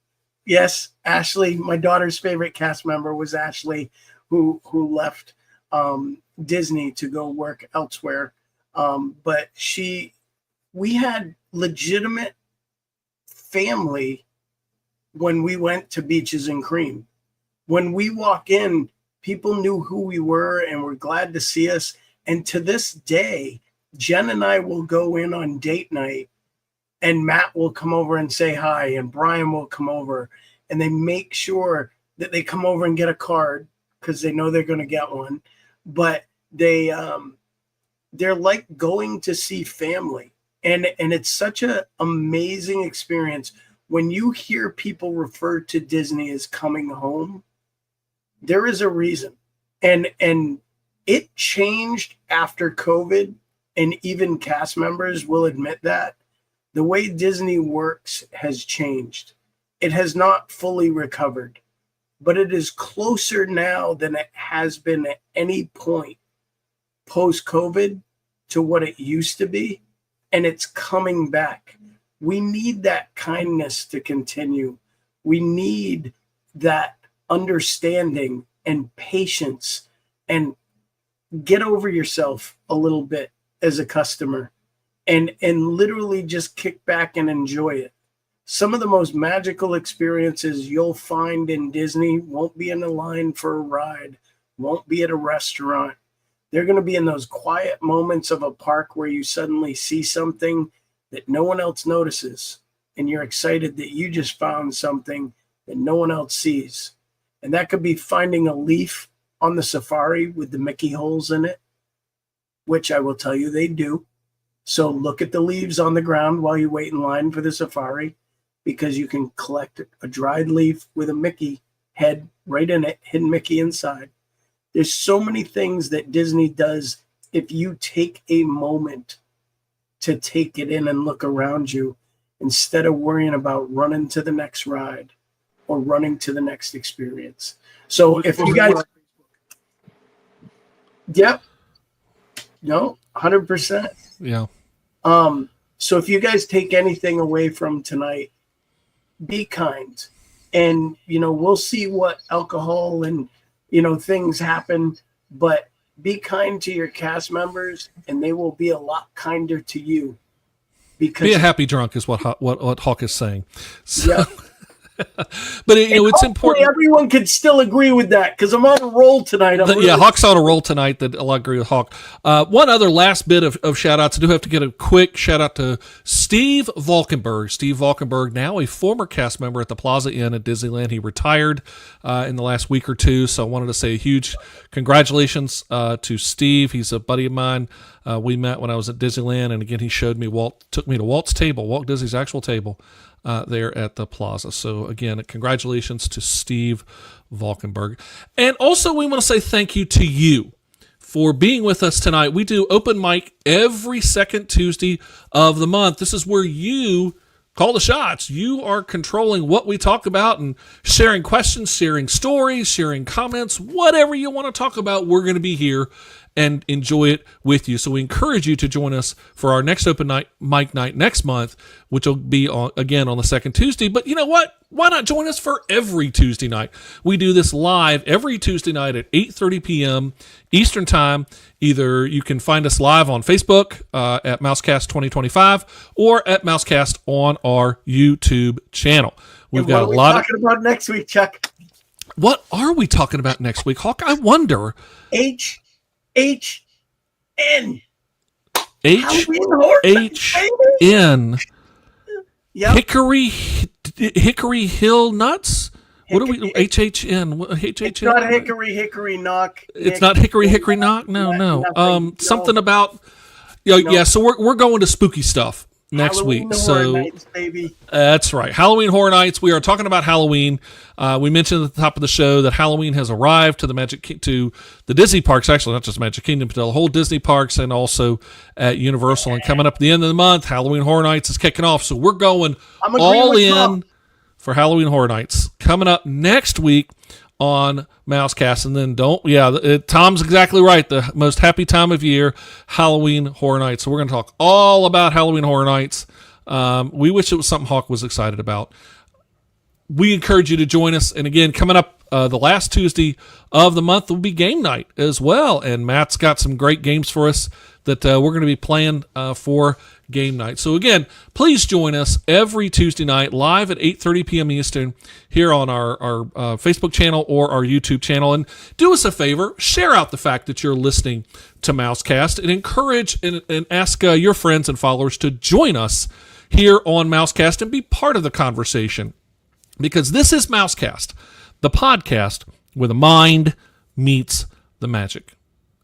yes, Ashley, my daughter's favorite cast member was Ashley, who left Disney to go work elsewhere. But we had legitimate family when we went to Beaches and Cream. When we walk in, people knew who we were and were glad to see us. And to this day, Jen and I will go in on date night, and Matt will come over and say hi, and Brian will come over, and they make sure that they come over and get a card because they know they're going to get one. But they're like going to see family. And it's such an amazing experience. When you hear people refer to Disney as coming home, there is a reason. And it changed after COVID, and even cast members will admit that. The way Disney works has changed. It has not fully recovered, but it is closer now than it has been at any point post-COVID to what it used to be, and it's coming back. We need that kindness to continue. We need that understanding and patience, and get over yourself a little bit as a customer, and literally just kick back and enjoy it. Some of the most magical experiences you'll find in Disney won't be in a line for a ride, won't be at a restaurant. They're going to be in those quiet moments of a park where you suddenly see something that no one else notices, and you're excited that you just found something that no one else sees. And that could be finding a leaf on the safari with the Mickey holes in it, which I will tell you they do. So look at the leaves on the ground while you wait in line for the safari, because you can collect a dried leaf with a Mickey head right in it, hidden Mickey inside. There's so many things that Disney does if you take a moment to take it in and look around you, instead of worrying about running to the next ride or running to the next experience. So if you guys, yep, no, 100%. Yeah. So if you guys take anything away from tonight, be kind. And, we'll see what alcohol and, things happen, but be kind to your cast members, and they will be a lot kinder to you, because Be a happy drunk is what Hawk is saying. So, yeah. but it's Hopefully important. everyone can still agree with that because I'm on a roll tonight. Hawk's on a roll tonight. That I'll agree with Hawk. One other last bit of shout outs. I do have to get a quick shout out to Steve Valkenburg. Steve Valkenburg, now a former cast member at the Plaza Inn at Disneyland. He retired in the last week or two. So I wanted to say a huge congratulations to Steve. He's a buddy of mine. We met when I was at Disneyland. And again, he showed me took me to Walt Disney's actual table. There at the Plaza. So again, congratulations to Steve Valkenburg. And also we want to say thank you to you for being with us tonight. We do open mic every second Tuesday of the month. This is where you call the shots. You are controlling what we talk about and sharing questions, sharing stories, sharing comments, whatever you want to talk about. We're going to be here and enjoy it with you. So we encourage you to join us for our next open mic night next month, which will be again on the second Tuesday. But you know what? Why not join us for every Tuesday night? We do this live every Tuesday night at 8:30 p.m. Eastern Time. Either you can find us live on Facebook at Mousekast 2025 or at Mousekast on our YouTube channel. We've got a lot talking about next week, Chuck. What are we talking about next week, Hawk? I wonder. HHN. HHN. Yep. Hickory Hill Nuts? What are we? HHN. HHN. It's not hickory knock. It's not hickory knock? No. Something about. Yeah, so we're going to spooky stuff next Halloween week. Horror So Nights, baby. That's right. Halloween Horror Nights. We are talking about Halloween. We mentioned at the top of the show that Halloween has arrived to to the Disney parks, actually not just Magic Kingdom, but the whole Disney parks and also at Universal. And coming up at the end of the month, Halloween Horror Nights is kicking off. So we're going all in for Halloween Horror Nights. Coming up next week on Mousekast. And then Tom's exactly right. The most happy time of year, Halloween Horror Nights. So we're going to talk all about Halloween Horror Nights. We wish it was something Hawk was excited about. We encourage you to join us. And again, coming up the last Tuesday of the month will be game night as well. And Matt's got some great games for us that we're going to be playing for game night. So again, please join us every Tuesday night live at 8:30 p.m. Eastern here on our Facebook channel or our YouTube channel. And do us a favor, share out the fact that you're listening to Mousekast and encourage and ask your friends and followers to join us here on Mousekast and be part of the conversation. Because this is Mousekast, the podcast where the mind meets the magic.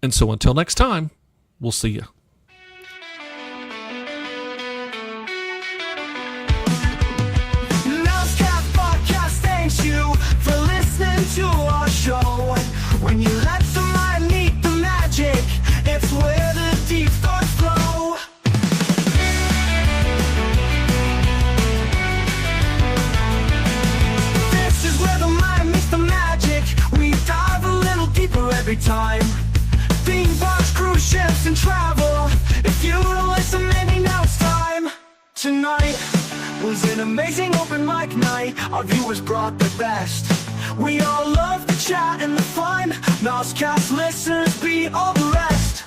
And so until next time, we'll see you. Mousekast Podcast thanks you for listening to our show. When you let the mind meet the magic, it's where the deep thoughts flow. This is where the mind meets the magic. We dive a little deeper every time. Theme parks, cruise ships, and travel. If you don't listen, maybe now it's time. Tonight was an amazing open mic night. Our viewers brought the best. We all love the chat and the fun. Mousekast listeners beat all the rest.